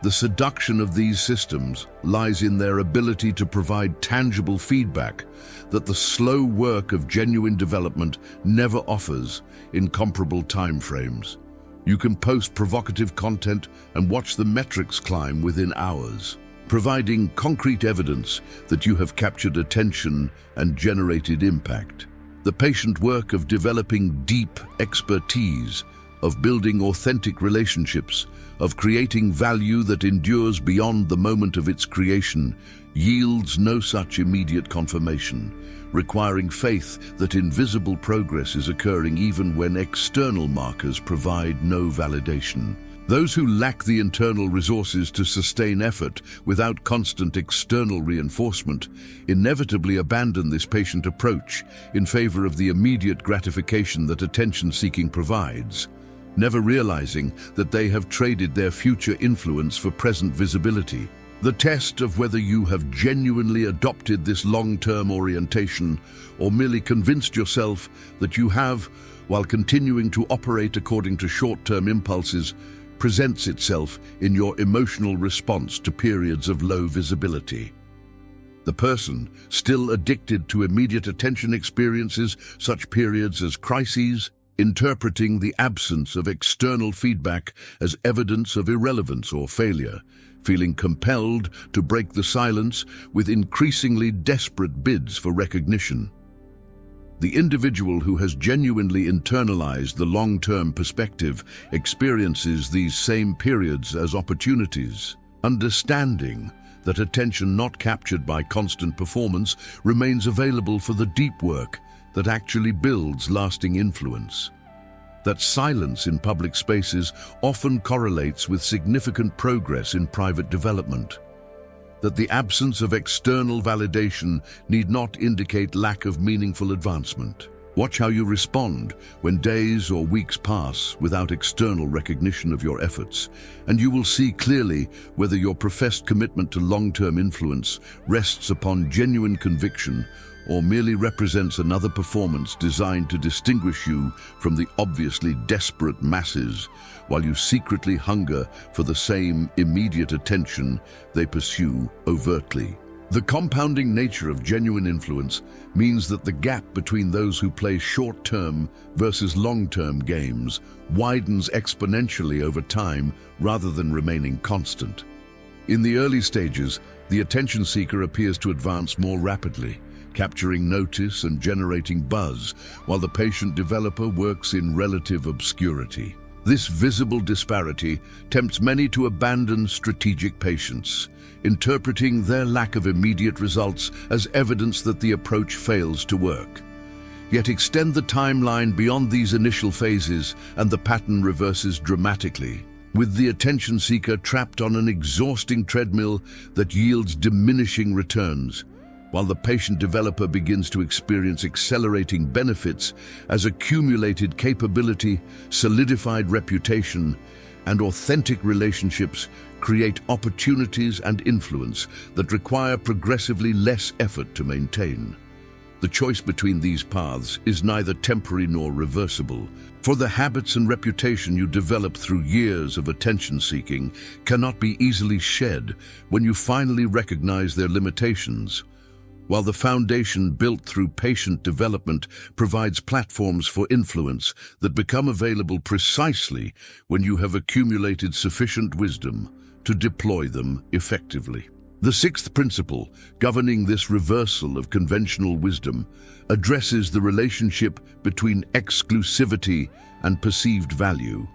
The seduction of these systems lies in their ability to provide tangible feedback that the slow work of genuine development never offers in comparable timeframes. You can post provocative content and watch the metrics climb within hours, providing concrete evidence that you have captured attention and generated impact. The patient work of developing deep expertise, of building authentic relationships, of creating value that endures beyond the moment of its creation, yields no such immediate confirmation, requiring faith that invisible progress is occurring even when external markers provide no validation. Those who lack the internal resources to sustain effort without constant external reinforcement inevitably abandon this patient approach in favor of the immediate gratification that attention-seeking provides, never realizing that they have traded their future influence for present visibility. The test of whether you have genuinely adopted this long-term orientation or merely convinced yourself that you have, while continuing to operate according to short-term impulses, presents itself in your emotional response to periods of low visibility. The person, still addicted to immediate attention, experiences such periods as crises, interpreting the absence of external feedback as evidence of irrelevance or failure, feeling compelled to break the silence with increasingly desperate bids for recognition. The individual who has genuinely internalized the long-term perspective experiences these same periods as opportunities, understanding that attention not captured by constant performance remains available for the deep work that actually builds lasting influence. That silence in public spaces often correlates with significant progress in private development. That the absence of external validation need not indicate lack of meaningful advancement. Watch how you respond when days or weeks pass without external recognition of your efforts, and you will see clearly whether your professed commitment to long-term influence rests upon genuine conviction or merely represents another performance designed to distinguish you from the obviously desperate masses, while you secretly hunger for the same immediate attention they pursue overtly. The compounding nature of genuine influence means that the gap between those who play short-term versus long-term games widens exponentially over time rather than remaining constant. In the early stages, the attention seeker appears to advance more rapidly, capturing notice and generating buzz, while the patient developer works in relative obscurity. This visible disparity tempts many to abandon strategic patience, interpreting their lack of immediate results as evidence that the approach fails to work. Yet extend the timeline beyond these initial phases and the pattern reverses dramatically, with the attention seeker trapped on an exhausting treadmill that yields diminishing returns, while the patient developer begins to experience accelerating benefits as accumulated capability, solidified reputation, and authentic relationships create opportunities and influence that require progressively less effort to maintain. The choice between these paths is neither temporary nor reversible, for the habits and reputation you develop through years of attention-seeking cannot be easily shed when you finally recognize their limitations. While the foundation built through patient development provides platforms for influence that become available precisely when you have accumulated sufficient wisdom to deploy them effectively. The sixth principle, governing this reversal of conventional wisdom, addresses the relationship between exclusivity and perceived value.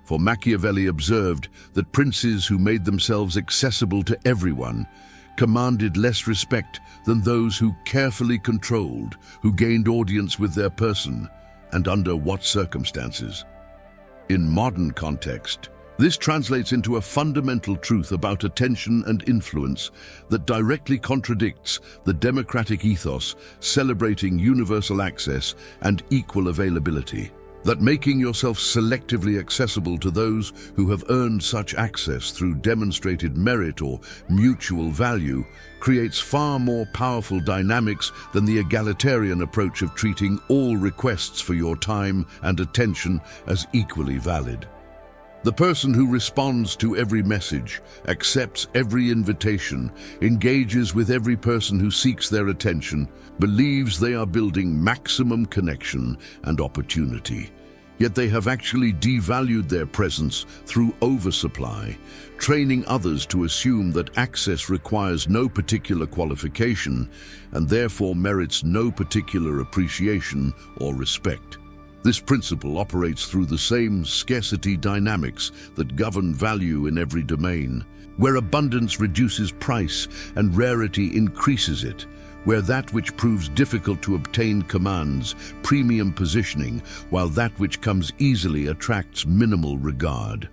For Machiavelli observed that princes who made themselves accessible to everyone commanded less respect than those who carefully controlled, who gained audience with their person, and under what circumstances. In modern context, this translates into a fundamental truth about attention and influence that directly contradicts the democratic ethos celebrating universal access and equal availability. That making yourself selectively accessible to those who have earned such access through demonstrated merit or mutual value creates far more powerful dynamics than the egalitarian approach of treating all requests for your time and attention as equally valid. The person who responds to every message, accepts every invitation, engages with every person who seeks their attention, believes they are building maximum connection and opportunity. Yet they have actually devalued their presence through oversupply, training others to assume that access requires no particular qualification and therefore merits no particular appreciation or respect. This principle operates through the same scarcity dynamics that govern value in every domain, where abundance reduces price and rarity increases it, where that which proves difficult to obtain commands premium positioning, while that which comes easily attracts minimal regard.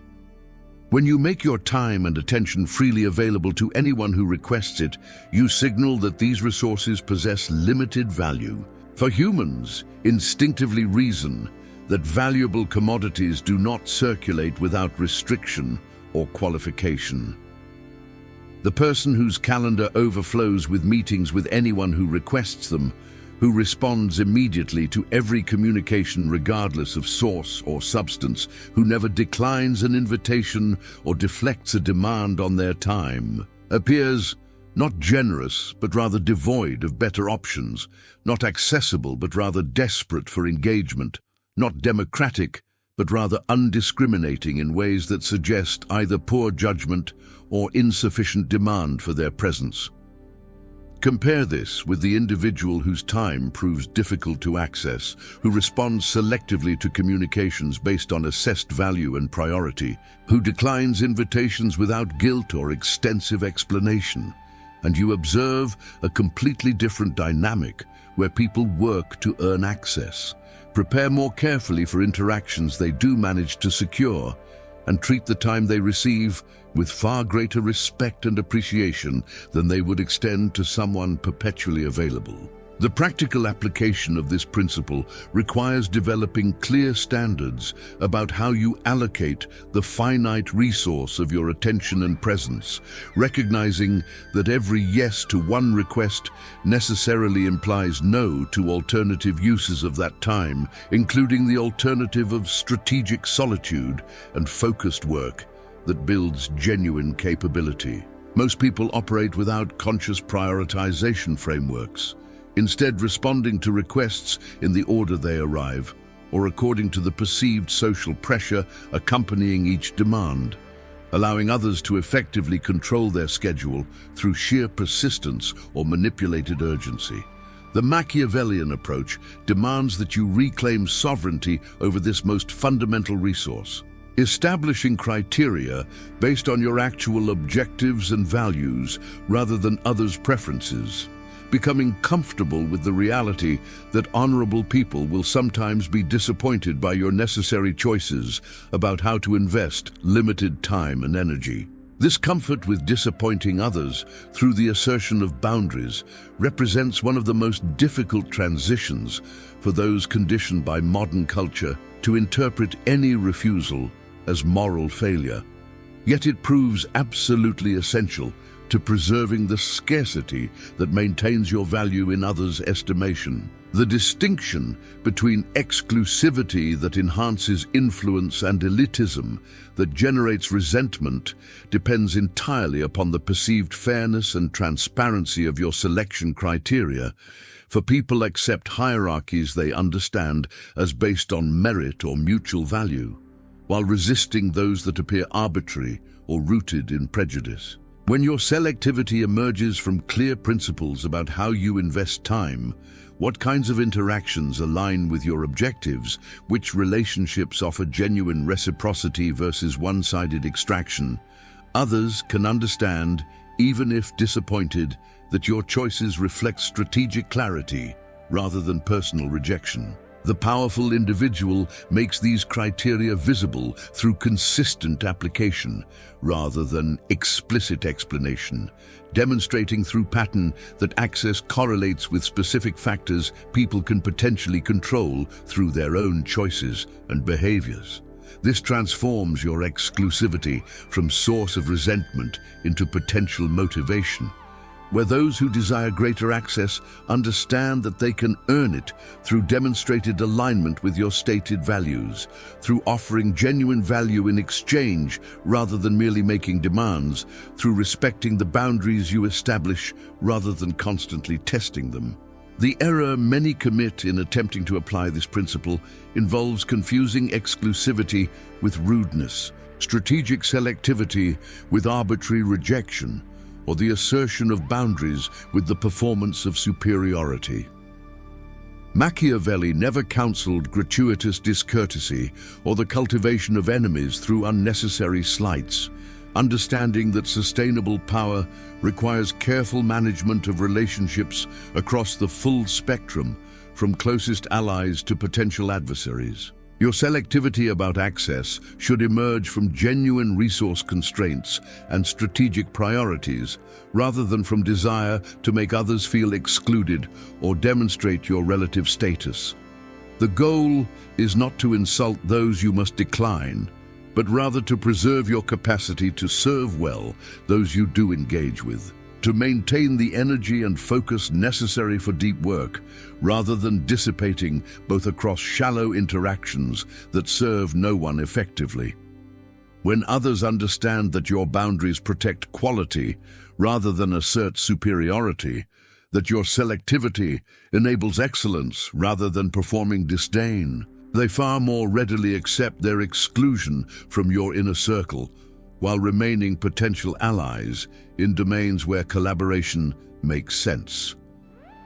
When you make your time and attention freely available to anyone who requests it, you signal that these resources possess limited value. For humans instinctively reason that valuable commodities do not circulate without restriction or qualification. The person whose calendar overflows with meetings with anyone who requests them, who responds immediately to every communication regardless of source or substance, who never declines an invitation or deflects a demand on their time, appears not generous, but rather devoid of better options, not accessible, but rather desperate for engagement, not democratic, but rather undiscriminating in ways that suggest either poor judgment or insufficient demand for their presence. Compare this with the individual whose time proves difficult to access, who responds selectively to communications based on assessed value and priority, who declines invitations without guilt or extensive explanation. And you observe a completely different dynamic where people work to earn access, prepare more carefully for interactions they do manage to secure, and treat the time they receive with far greater respect and appreciation than they would extend to someone perpetually available. The practical application of this principle requires developing clear standards about how you allocate the finite resource of your attention and presence, recognizing that every yes to one request necessarily implies no to alternative uses of that time, including the alternative of strategic solitude and focused work that builds genuine capability. Most people operate without conscious prioritization frameworks, instead responding to requests in the order they arrive, or according to the perceived social pressure accompanying each demand, allowing others to effectively control their schedule through sheer persistence or manipulated urgency. The Machiavellian approach demands that you reclaim sovereignty over this most fundamental resource. Establishing criteria based on your actual objectives and values rather than others' preferences. Becoming comfortable with the reality that honorable people will sometimes be disappointed by your necessary choices about how to invest limited time and energy. This comfort with disappointing others through the assertion of boundaries represents one of the most difficult transitions for those conditioned by modern culture to interpret any refusal as moral failure. Yet it proves absolutely essential to preserving the scarcity that maintains your value in others' estimation. The distinction between exclusivity that enhances influence and elitism that generates resentment depends entirely upon the perceived fairness and transparency of your selection criteria. For people accept hierarchies they understand as based on merit or mutual value, while resisting those that appear arbitrary or rooted in prejudice. When your selectivity emerges from clear principles about how you invest time, what kinds of interactions align with your objectives, which relationships offer genuine reciprocity versus one-sided extraction, others can understand, even if disappointed, that your choices reflect strategic clarity rather than personal rejection. The powerful individual makes these criteria visible through consistent application rather than explicit explanation, demonstrating through pattern that access correlates with specific factors people can potentially control through their own choices and behaviors. This transforms your exclusivity from source of resentment into potential motivation, where those who desire greater access understand that they can earn it through demonstrated alignment with your stated values, through offering genuine value in exchange rather than merely making demands, through respecting the boundaries you establish rather than constantly testing them. The error many commit in attempting to apply this principle involves confusing exclusivity with rudeness, strategic selectivity with arbitrary rejection, or the assertion of boundaries with the performance of superiority. Machiavelli never counseled gratuitous discourtesy or the cultivation of enemies through unnecessary slights, understanding that sustainable power requires careful management of relationships across the full spectrum, from closest allies to potential adversaries. Your selectivity about access should emerge from genuine resource constraints and strategic priorities, rather than from desire to make others feel excluded or demonstrate your relative status. The goal is not to insult those you must decline, but rather to preserve your capacity to serve well those you do engage with, to maintain the energy and focus necessary for deep work, rather than dissipating both across shallow interactions that serve no one effectively. When others understand that your boundaries protect quality rather than assert superiority, that your selectivity enables excellence rather than performing disdain, they far more readily accept their exclusion from your inner circle, while remaining potential allies in domains where collaboration makes sense.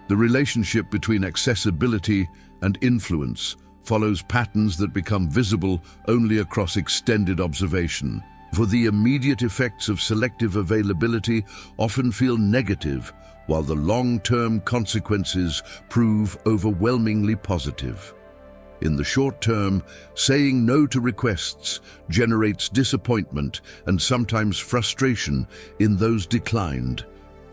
The relationship between accessibility and influence follows patterns that become visible only across extended observation, for the immediate effects of selective availability often feel negative, while the long-term consequences prove overwhelmingly positive. In the short term, saying no to requests generates disappointment and sometimes frustration in those declined,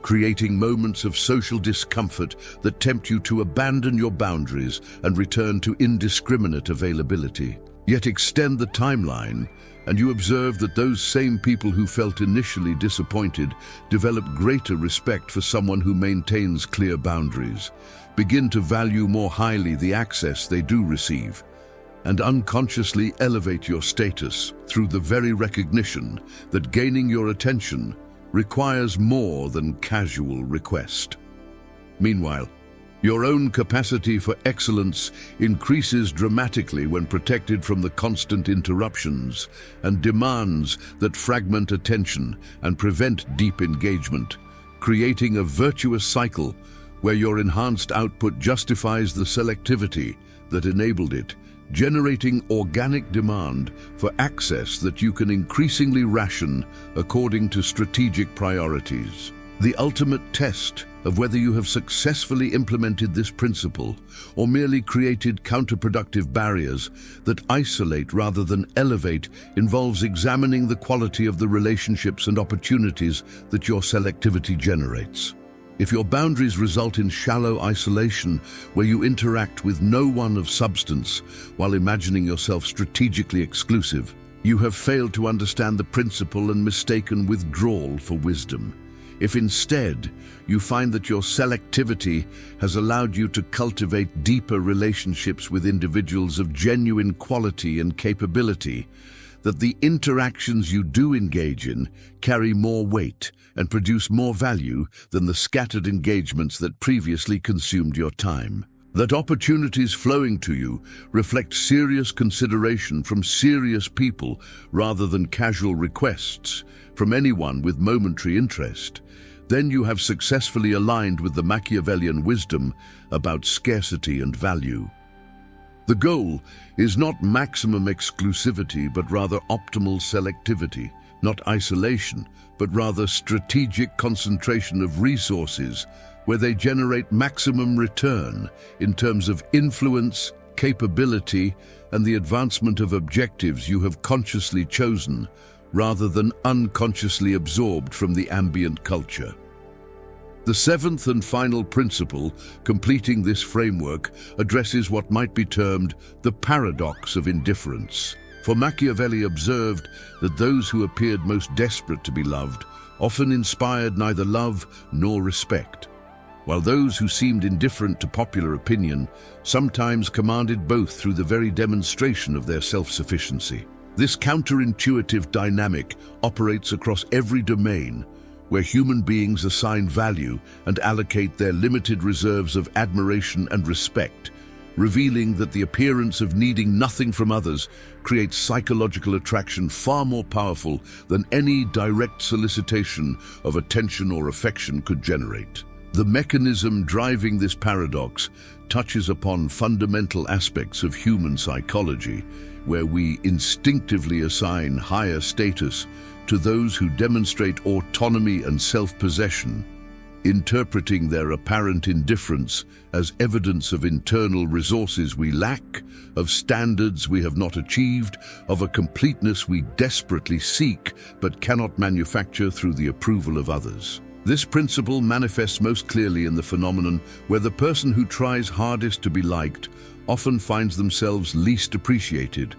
creating moments of social discomfort that tempt you to abandon your boundaries and return to indiscriminate availability. Yet extend the timeline, and you observe that those same people who felt initially disappointed develop greater respect for someone who maintains clear boundaries, begin to value more highly the access they do receive, and unconsciously elevate your status through the very recognition that gaining your attention requires more than casual request. Meanwhile, your own capacity for excellence increases dramatically when protected from the constant interruptions and demands that fragment attention and prevent deep engagement, creating a virtuous cycle where your enhanced output justifies the selectivity that enabled it generating organic demand for access that you can increasingly ration according to strategic priorities. The ultimate test of whether you have successfully implemented this principle or merely created counterproductive barriers that isolate rather than elevate involves examining the quality of the relationships and opportunities that your selectivity generates. If your boundaries result in shallow isolation where you interact with no one of substance while imagining yourself strategically exclusive, you have failed to understand the principle and mistaken withdrawal for wisdom. If instead you find that your selectivity has allowed you to cultivate deeper relationships with individuals of genuine quality and capability, that the interactions you do engage in carry more weight and produce more value than the scattered engagements that previously consumed your time. That opportunities flowing to you reflect serious consideration from serious people rather than casual requests from anyone with momentary interest. Then you have successfully aligned with the Machiavellian wisdom about scarcity and value. The goal is not maximum exclusivity, but rather optimal selectivity, not isolation, but rather strategic concentration of resources where they generate maximum return in terms of influence, capability, and the advancement of objectives you have consciously chosen, rather than unconsciously absorbed from the ambient culture. The seventh and final principle, completing this framework, addresses what might be termed the paradox of indifference. For Machiavelli observed that those who appeared most desperate to be loved often inspired neither love nor respect, while those who seemed indifferent to popular opinion sometimes commanded both through the very demonstration of their self-sufficiency. This counterintuitive dynamic operates across every domain where human beings assign value and allocate their limited reserves of admiration and respect, revealing that the appearance of needing nothing from others creates psychological attraction far more powerful than any direct solicitation of attention or affection could generate. The mechanism driving this paradox touches upon fundamental aspects of human psychology, where we instinctively assign higher status to those who demonstrate autonomy and self-possession, interpreting their apparent indifference as evidence of internal resources we lack, of standards we have not achieved, of a completeness we desperately seek but cannot manufacture through the approval of others. This principle manifests most clearly in the phenomenon where the person who tries hardest to be liked often finds themselves least appreciated,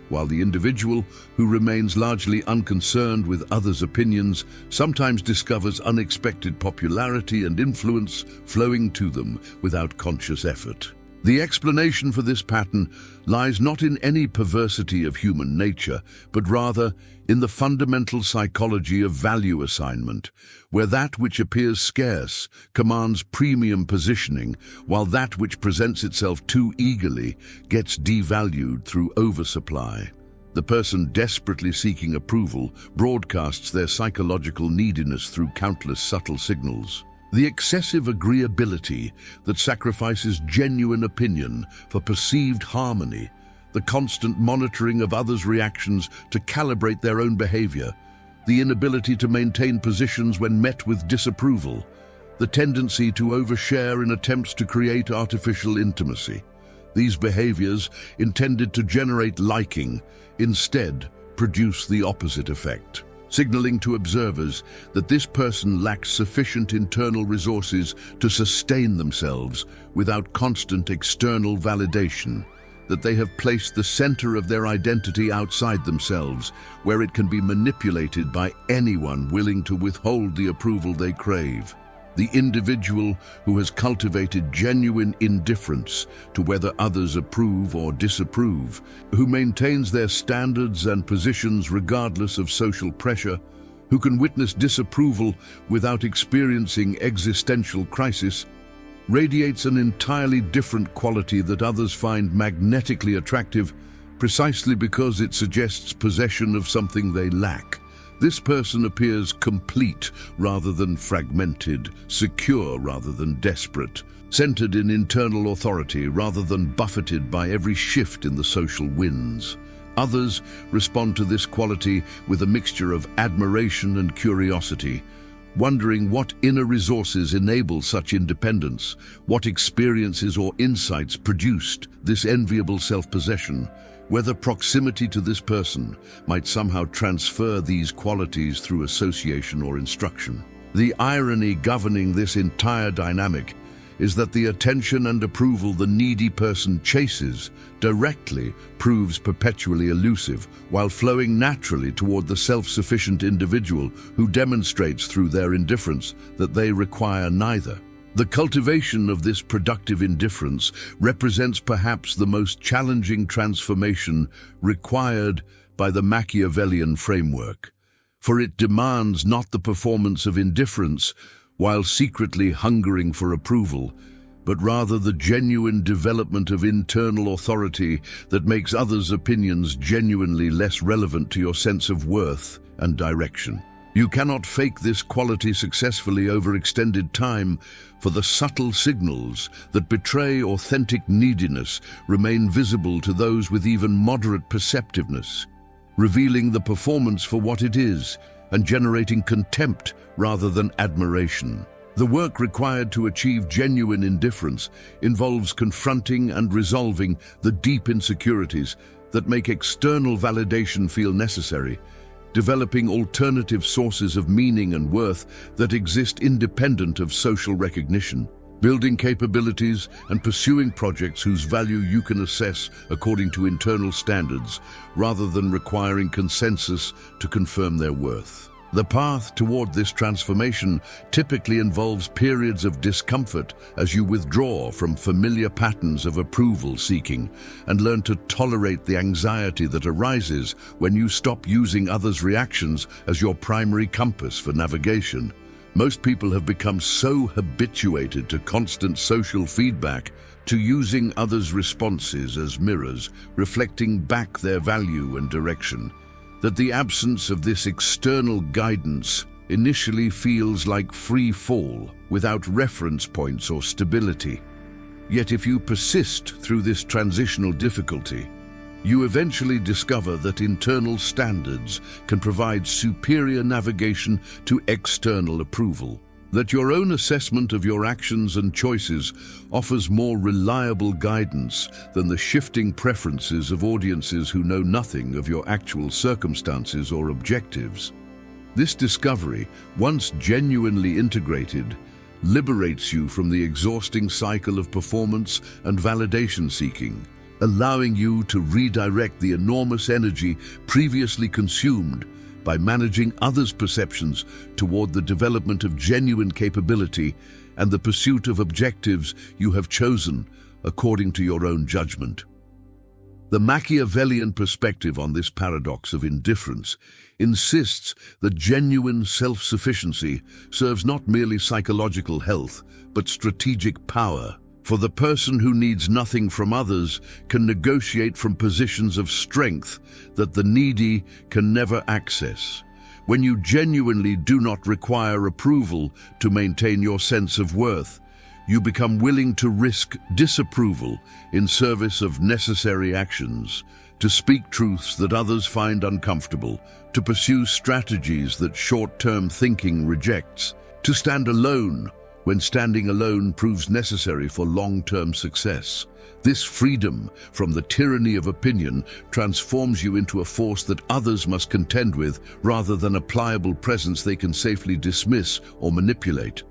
while the individual who remains largely unconcerned with others' opinions sometimes discovers unexpected popularity and influence flowing to them without conscious effort. The explanation for this pattern lies not in any perversity of human nature, but rather in the fundamental psychology of value assignment, where that which appears scarce commands premium positioning, while that which presents itself too eagerly gets devalued through oversupply. The person desperately seeking approval broadcasts their psychological neediness through countless subtle signals. The excessive agreeability that sacrifices genuine opinion for perceived harmony, the constant monitoring of others' reactions to calibrate their own behavior, the inability to maintain positions when met with disapproval, the tendency to overshare in attempts to create artificial intimacy. These behaviors, intended to generate liking, instead produce the opposite effect, signaling to observers that this person lacks sufficient internal resources to sustain themselves without constant external validation, that they have placed the center of their identity outside themselves, where it can be manipulated by anyone willing to withhold the approval they crave. The individual who has cultivated genuine indifference to whether others approve or disapprove, who maintains their standards and positions regardless of social pressure, who can witness disapproval without experiencing existential crisis, radiates an entirely different quality that others find magnetically attractive precisely because it suggests possession of something they lack. This person appears complete rather than fragmented, secure rather than desperate, centered in internal authority rather than buffeted by every shift in the social winds. Others respond to this quality with a mixture of admiration and curiosity, wondering what inner resources enable such independence, what experiences or insights produced this enviable self-possession, whether proximity to this person might somehow transfer these qualities through association or instruction. The irony governing this entire dynamic is that the attention and approval the needy person chases directly proves perpetually elusive, while flowing naturally toward the self-sufficient individual who demonstrates through their indifference that they require neither. The cultivation of this productive indifference represents perhaps the most challenging transformation required by the Machiavellian framework, for it demands not the performance of indifference while secretly hungering for approval, but rather the genuine development of internal authority that makes others' opinions genuinely less relevant to your sense of worth and direction. You cannot fake this quality successfully over extended time, for the subtle signals that betray authentic neediness remain visible to those with even moderate perceptiveness, revealing the performance for what it is and generating contempt rather than admiration. The work required to achieve genuine indifference involves confronting and resolving the deep insecurities that make external validation feel necessary, developing alternative sources of meaning and worth that exist independent of social recognition, building capabilities and pursuing projects whose value you can assess according to internal standards, rather than requiring consensus to confirm their worth. The path toward this transformation typically involves periods of discomfort as you withdraw from familiar patterns of approval seeking and learn to tolerate the anxiety that arises when you stop using others' reactions as your primary compass for navigation. Most people have become so habituated to constant social feedback, to using others' responses as mirrors, reflecting back their value and direction, that the absence of this external guidance initially feels like free fall without reference points or stability. Yet if you persist through this transitional difficulty, you eventually discover that internal standards can provide superior navigation to external approval, that your own assessment of your actions and choices offers more reliable guidance than the shifting preferences of audiences who know nothing of your actual circumstances or objectives. This discovery, once genuinely integrated, liberates you from the exhausting cycle of performance and validation seeking, allowing you to redirect the enormous energy previously consumed by managing others' perceptions toward the development of genuine capability and the pursuit of objectives you have chosen according to your own judgment. The Machiavellian perspective on this paradox of indifference insists that genuine self-sufficiency serves not merely psychological health, but strategic power. For the person who needs nothing from others can negotiate from positions of strength that the needy can never access. When you genuinely do not require approval to maintain your sense of worth, you become willing to risk disapproval in service of necessary actions, to speak truths that others find uncomfortable, to pursue strategies that short-term thinking rejects, to stand alone when standing alone proves necessary for long-term success. This freedom from the tyranny of opinion transforms you into a force that others must contend with, rather than a pliable presence they can safely dismiss or manipulate.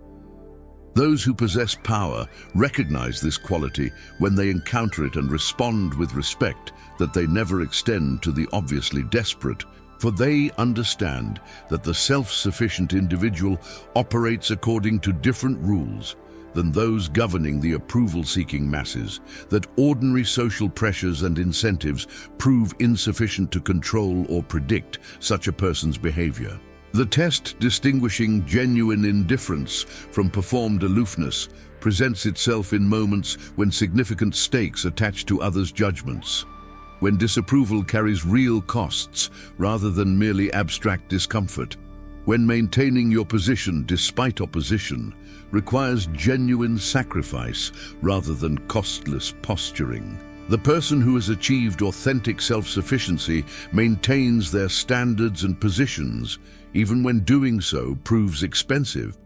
Those who possess power recognize this quality when they encounter it and respond with respect that they never extend to the obviously desperate, for they understand that the self-sufficient individual operates according to different rules than those governing the approval-seeking masses, that ordinary social pressures and incentives prove insufficient to control or predict such a person's behavior. The test distinguishing genuine indifference from performed aloofness presents itself in moments when significant stakes attach to others' judgments, when disapproval carries real costs rather than merely abstract discomfort, when maintaining your position despite opposition requires genuine sacrifice rather than costless posturing. The person who has achieved authentic self-sufficiency maintains their standards and positions, even when doing so proves expensive,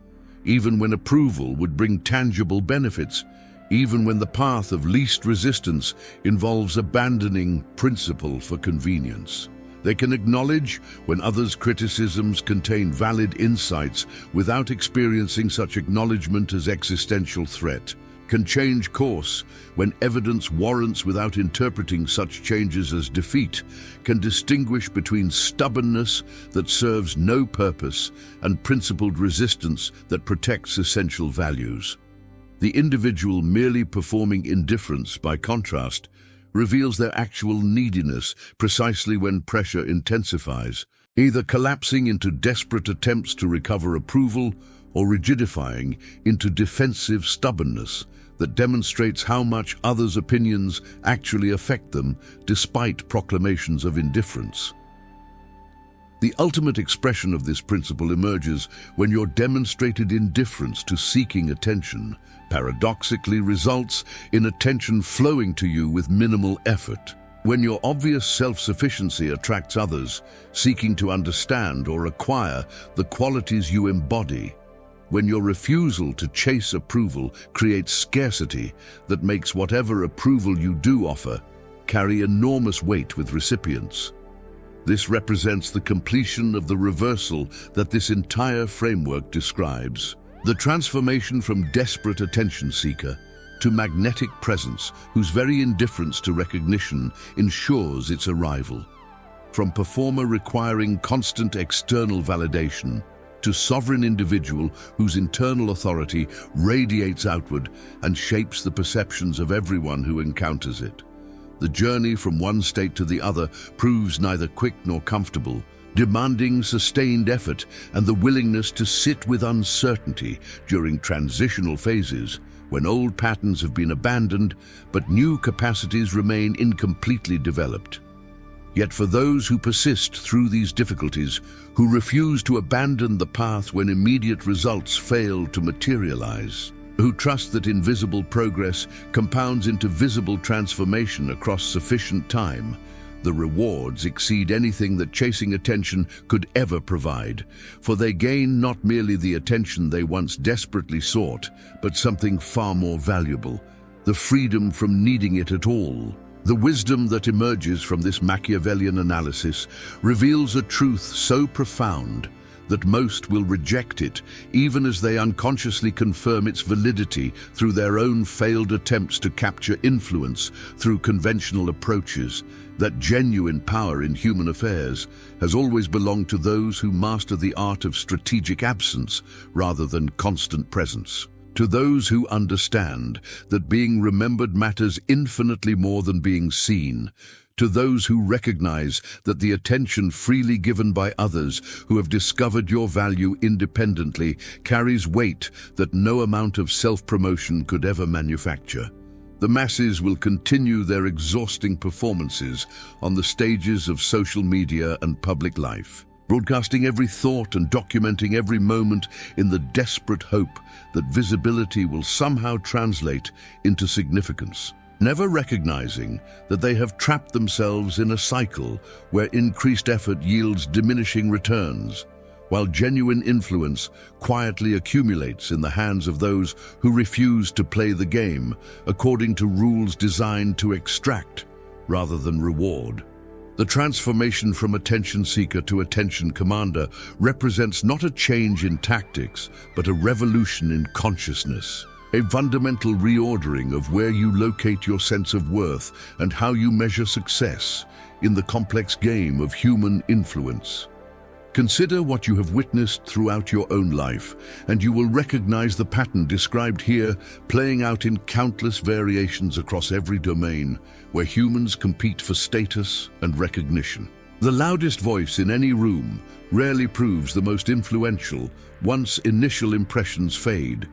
even when approval would bring tangible benefits, even when the path of least resistance involves abandoning principle for convenience. They can acknowledge when others' criticisms contain valid insights without experiencing such acknowledgement as existential threat, can change course when evidence warrants without interpreting such changes as defeat, can distinguish between stubbornness that serves no purpose and principled resistance that protects essential values. The individual merely performing indifference, by contrast, reveals their actual neediness precisely when pressure intensifies, either collapsing into desperate attempts to recover approval or rigidifying into defensive stubbornness that demonstrates how much others' opinions actually affect them despite proclamations of indifference. The ultimate expression of this principle emerges when your demonstrated indifference to seeking attention paradoxically results in attention flowing to you with minimal effort. When your obvious self-sufficiency attracts others seeking to understand or acquire the qualities you embody. When your refusal to chase approval creates scarcity that makes whatever approval you do offer carry enormous weight with recipients. This represents the completion of the reversal that this entire framework describes. The transformation from desperate attention seeker to magnetic presence whose very indifference to recognition ensures its arrival. From performer requiring constant external validation to sovereign individual whose internal authority radiates outward and shapes the perceptions of everyone who encounters it. The journey from one state to the other proves neither quick nor comfortable, demanding sustained effort and the willingness to sit with uncertainty during transitional phases when old patterns have been abandoned but new capacities remain incompletely developed. Yet for those who persist through these difficulties, who refuse to abandon the path when immediate results fail to materialize, who trust that invisible progress compounds into visible transformation across sufficient time, the rewards exceed anything that chasing attention could ever provide, for they gain not merely the attention they once desperately sought, but something far more valuable, the freedom from needing it at all. The wisdom that emerges from this Machiavellian analysis reveals a truth so profound that most will reject it, even as they unconsciously confirm its validity through their own failed attempts to capture influence through conventional approaches, that genuine power in human affairs has always belonged to those who master the art of strategic absence rather than constant presence. To those who understand that being remembered matters infinitely more than being seen, to those who recognize that the attention freely given by others who have discovered your value independently carries weight that no amount of self-promotion could ever manufacture. The masses will continue their exhausting performances on the stages of social media and public life, broadcasting every thought and documenting every moment in the desperate hope that visibility will somehow translate into significance, never recognizing that they have trapped themselves in a cycle where increased effort yields diminishing returns, while genuine influence quietly accumulates in the hands of those who refuse to play the game according to rules designed to extract rather than reward. The transformation from attention seeker to attention commander represents not a change in tactics, but a revolution in consciousness, a fundamental reordering of where you locate your sense of worth and how you measure success in the complex game of human influence. Consider what you have witnessed throughout your own life, and you will recognize the pattern described here playing out in countless variations across every domain where humans compete for status and recognition. The loudest voice in any room rarely proves the most influential once initial impressions fade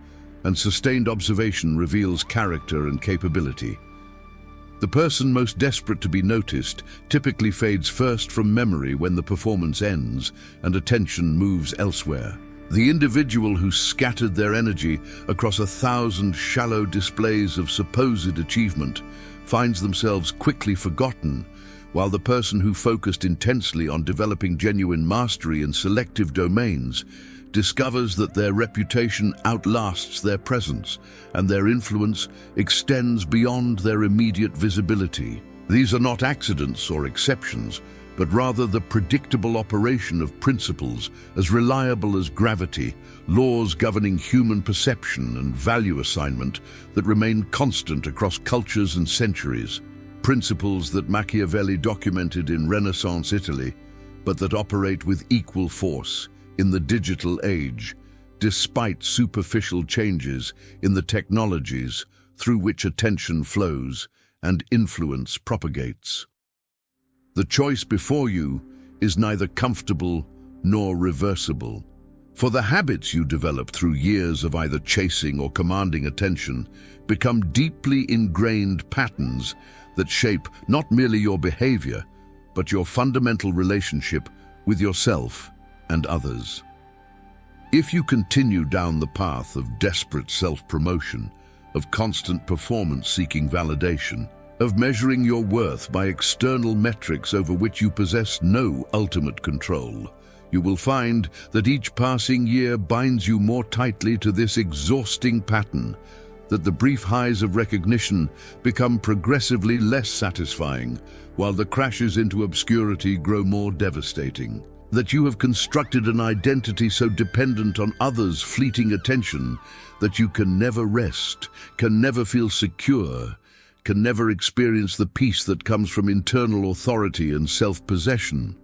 and sustained observation reveals character and capability. The person most desperate to be noticed typically fades first from memory when the performance ends and attention moves elsewhere. The individual who scattered their energy across 1,000 shallow displays of supposed achievement finds themselves quickly forgotten, while the person who focused intensely on developing genuine mastery in selective domains discovers that their reputation outlasts their presence and their influence extends beyond their immediate visibility. These are not accidents or exceptions, but rather the predictable operation of principles as reliable as gravity, laws governing human perception and value assignment that remain constant across cultures and centuries. Principles that Machiavelli documented in Renaissance Italy, but that operate with equal force in the digital age, despite superficial changes in the technologies through which attention flows and influence propagates. The choice before you is neither comfortable nor reversible. For the habits you develop through years of either chasing or commanding attention become deeply ingrained patterns that shape not merely your behavior, but your fundamental relationship with yourself and others. If you continue down the path of desperate self-promotion, of constant performance-seeking validation, of measuring your worth by external metrics over which you possess no ultimate control, you will find that each passing year binds you more tightly to this exhausting pattern, that the brief highs of recognition become progressively less satisfying, while the crashes into obscurity grow more devastating. That you have constructed an identity so dependent on others' fleeting attention that you can never rest, can never feel secure, can never experience the peace that comes from internal authority and self-possession.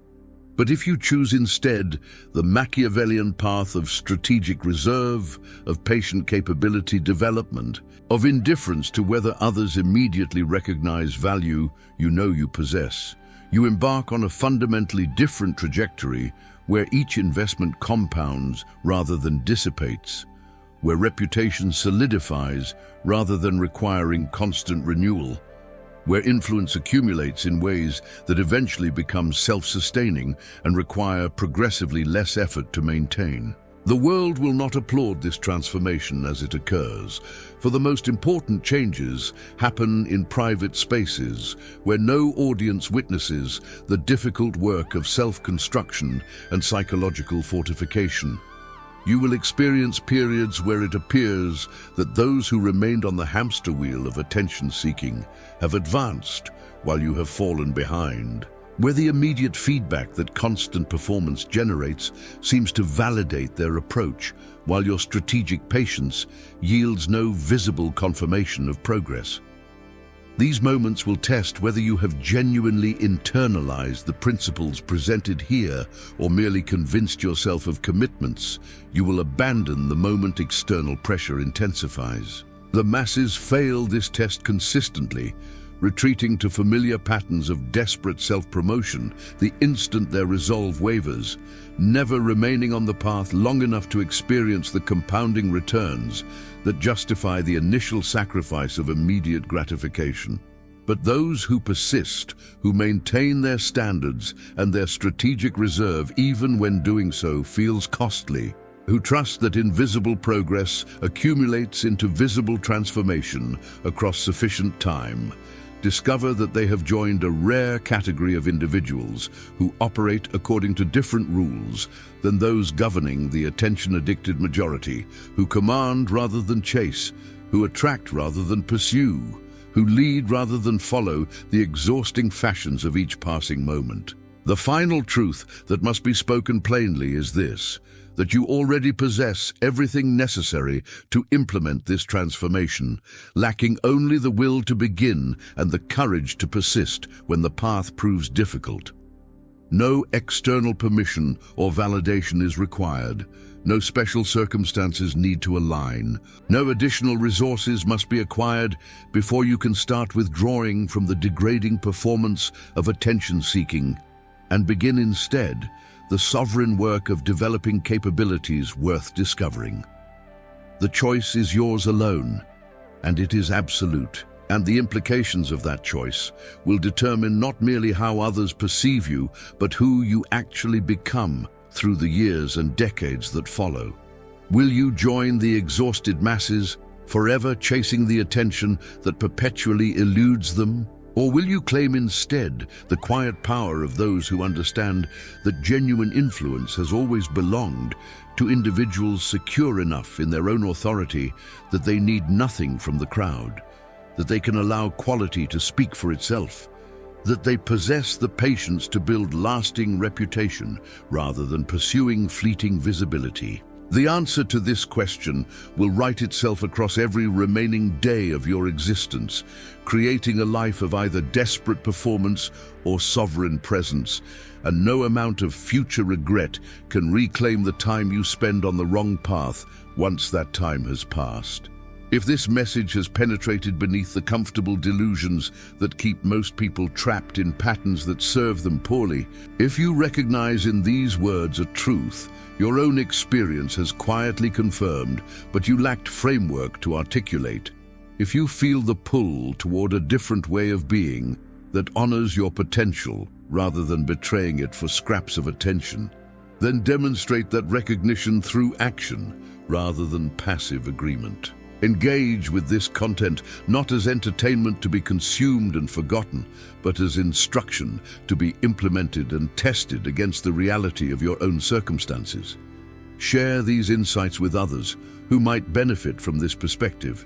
But if you choose instead the Machiavellian path of strategic reserve, of patient capability development, of indifference to whether others immediately recognize value you know you possess, you embark on a fundamentally different trajectory where each investment compounds rather than dissipates, where reputation solidifies rather than requiring constant renewal, where influence accumulates in ways that eventually become self-sustaining and require progressively less effort to maintain. The world will not applaud this transformation as it occurs, for the most important changes happen in private spaces where no audience witnesses the difficult work of self-construction and psychological fortification. You will experience periods where it appears that those who remained on the hamster wheel of attention-seeking have advanced while you have fallen behind, where the immediate feedback that constant performance generates seems to validate their approach, while your strategic patience yields no visible confirmation of progress. These moments will test whether you have genuinely internalized the principles presented here or merely convinced yourself of commitments you will abandon the moment external pressure intensifies. The masses fail this test consistently, retreating to familiar patterns of desperate self-promotion the instant their resolve wavers, never remaining on the path long enough to experience the compounding returns that justify the initial sacrifice of immediate gratification. But those who persist, who maintain their standards and their strategic reserve even when doing so feels costly, who trust that invisible progress accumulates into visible transformation across sufficient time, discover that they have joined a rare category of individuals who operate according to different rules than those governing the attention-addicted majority, who command rather than chase, who attract rather than pursue, who lead rather than follow the exhausting fashions of each passing moment. The final truth that must be spoken plainly is this: that you already possess everything necessary to implement this transformation, lacking only the will to begin and the courage to persist when the path proves difficult. No external permission or validation is required. No special circumstances need to align. No additional resources must be acquired before you can start withdrawing from the degrading performance of attention-seeking and begin instead the sovereign work of developing capabilities worth discovering. The choice is yours alone, and it is absolute. And the implications of that choice will determine not merely how others perceive you, but who you actually become. through the years and decades that follow? Will you join the exhausted masses, forever chasing the attention that perpetually eludes them? Or will you claim instead the quiet power of those who understand that genuine influence has always belonged to individuals secure enough in their own authority that they need nothing from the crowd, that they can allow quality to speak for itself, that they possess the patience to build lasting reputation rather than pursuing fleeting visibility? The answer to this question will write itself across every remaining day of your existence, creating a life of either desperate performance or sovereign presence, and no amount of future regret can reclaim the time you spend on the wrong path once that time has passed. If this message has penetrated beneath the comfortable delusions that keep most people trapped in patterns that serve them poorly, if you recognize in these words a truth your own experience has quietly confirmed, but you lacked framework to articulate, if you feel the pull toward a different way of being that honors your potential rather than betraying it for scraps of attention, then demonstrate that recognition through action rather than passive agreement. Engage with this content not as entertainment to be consumed and forgotten, but as instruction to be implemented and tested against the reality of your own circumstances. Share these insights with others who might benefit from this perspective.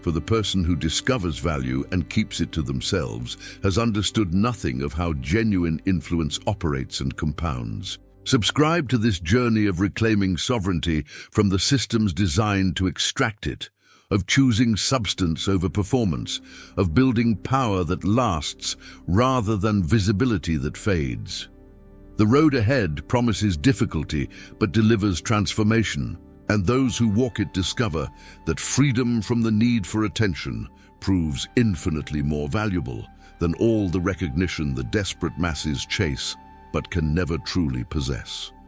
For the person who discovers value and keeps it to themselves has understood nothing of how genuine influence operates and compounds. Subscribe to this journey of reclaiming sovereignty from the systems designed to extract it, of choosing substance over performance, of building power that lasts rather than visibility that fades. The road ahead promises difficulty but delivers transformation, and those who walk it discover that freedom from the need for attention proves infinitely more valuable than all the recognition the desperate masses chase but can never truly possess.